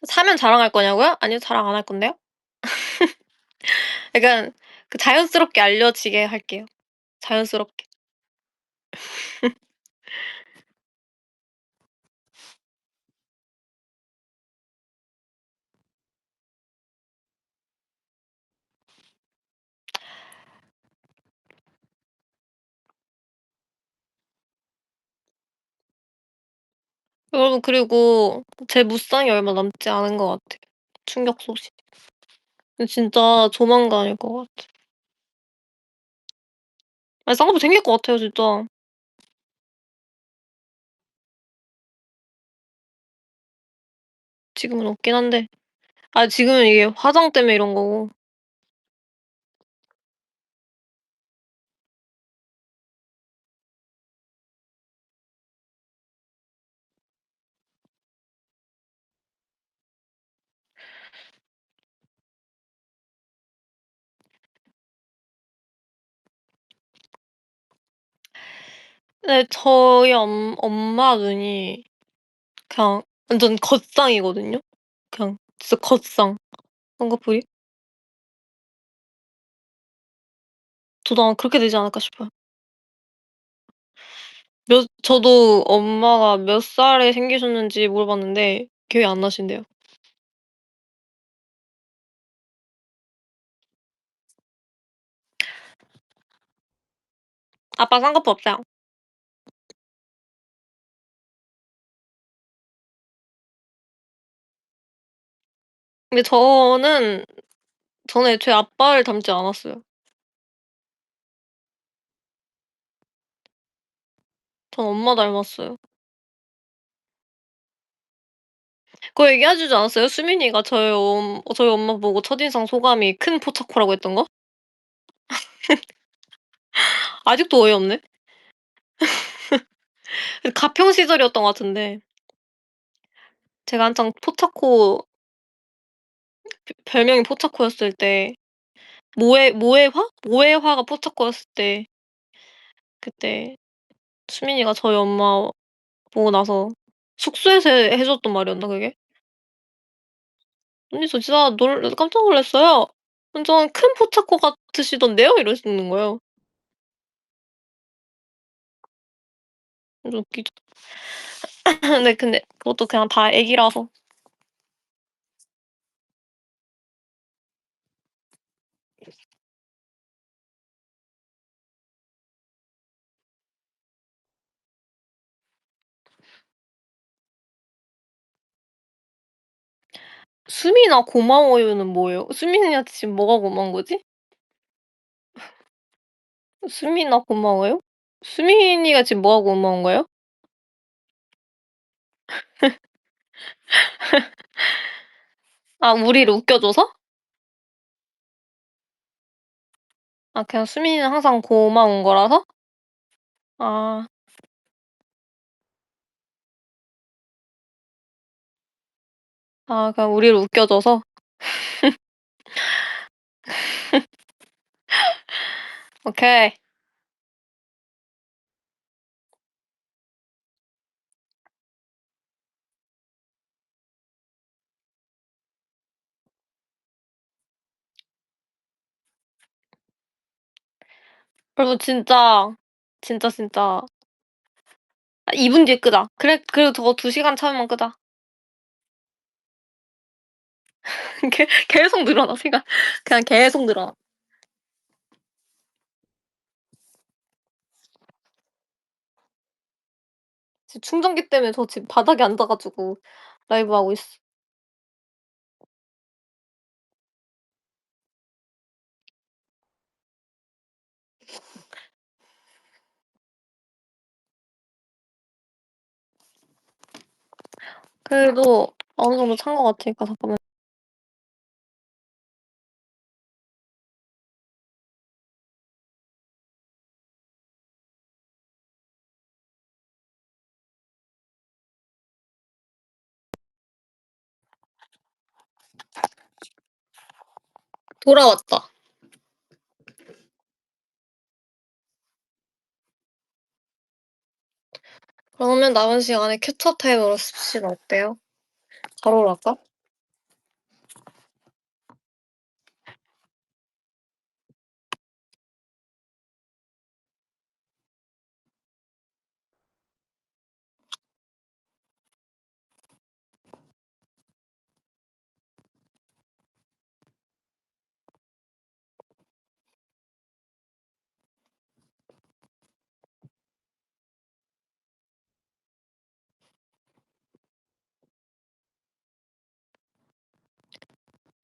사면 자랑할 거냐고요? 아니요. 자랑 안 할 건데요. 약간 자연스럽게 알려지게 할게요. 자연스럽게. 여러분 그리고 제 무쌍이 얼마 남지 않은 것 같아요. 충격 소식. 근데 진짜 조만간일 것 같아. 아니 쌍꺼풀 생길 것 같아요 진짜. 지금은 없긴 한데. 지금은 이게 화장 때문에 이런 거고. 근데 저희 엄마 눈이 그냥 완전 겉쌍이거든요. 그냥 진짜 겉쌍 쌍꺼풀이. 저도 아마 그렇게 되지 않을까 싶어요. 저도 엄마가 몇 살에 생기셨는지 물어봤는데 기억이 안 나신대요. 아빠 쌍꺼풀 없어요. 근데 저는 애초에 아빠를 닮지 않았어요. 전 엄마 닮았어요. 그거 얘기해 주지 않았어요? 수민이가 저희 엄마 보고 첫인상 소감이 큰 포차코라고 했던 거? 아직도 어이없네. 가평 시절이었던 것 같은데 제가 한창 포차코 별명이 포차코였을 때 모에화가 포차코였을 때 그때 수민이가 저희 엄마 보고 나서 숙소에서 해 줬던 말이었나 그게? "언니 저 진짜 깜짝 놀랐어요. 완전 큰 포차코 같으시던데요?" 이러시는 거예요. 완전 웃기죠. 근데 그것도 그냥 다 애기라서. "수민아 고마워요."는 뭐예요? 수민이한테 지금 뭐가 고마운 거지? "수민아 고마워요?" 수민이가 지금 뭐가 고마운 거예요? 우리를 웃겨 줘서? 그냥 수민이는 항상 고마운 거라서? 아. 그냥 우리를 웃겨 줘서? 오케이. 여러분 진짜 2분 뒤에 끄자. 그래 그래도 저거 2 시간 차면 끄자. 계속 늘어나 시간. 그냥 계속 늘어나. 지금 충전기 때문에 저 지금 바닥에 앉아 가지고 라이브하고 있어. 그래도 어느 정도 찬 것 같으니까 잠깐만. 돌아왔다. 그러면 남은 시간에 캐쳐 타임으로 씁시다. 어때요? 바로 할까?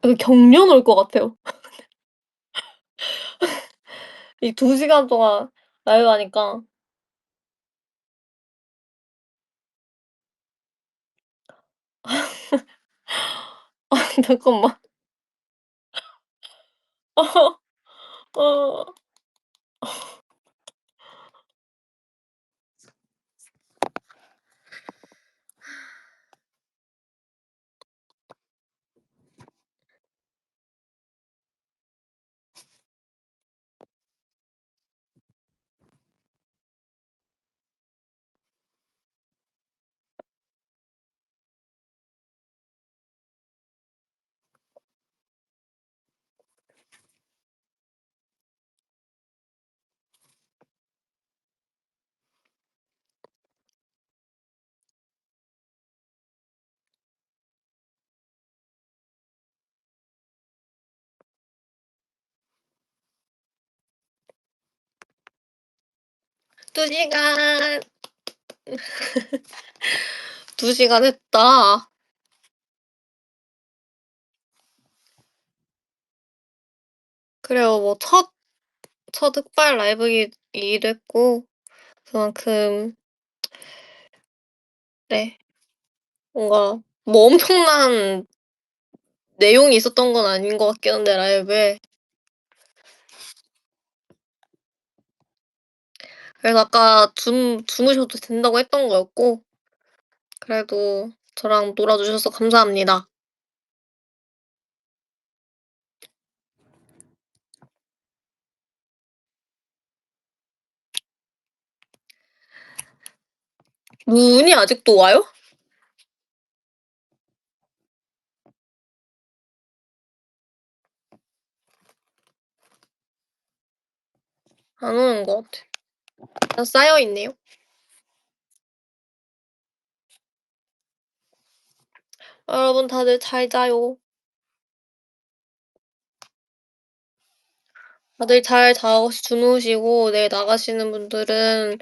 여기 경련 올 것 같아요. 이 2시간 동안 라이브 하니까. 잠깐만. 어. 두 시간. 2시간 했다. 그래요. 뭐 첫 흑발 라이브이기도 했고 그만큼 네 뭔가 뭐 엄청난 내용이 있었던 건 아닌 것 같긴 한데 라이브에. 그래서 아까 주무셔도 된다고 했던 거였고 그래도 저랑 놀아 주셔서 감사합니다. 눈이 아직도 와요? 안 오는 것 같아. 그냥 쌓여 있네요. 여러분 다들 잘 자요. 다들 잘 주무시고 내일 나가시는 분들은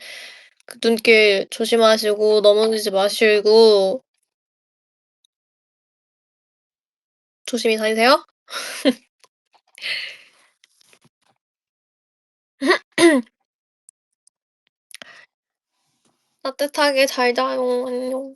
그 눈길 조심하시고 넘어지지 마시고 조심히 다니세요. 따뜻하게 잘 자요. 안녕.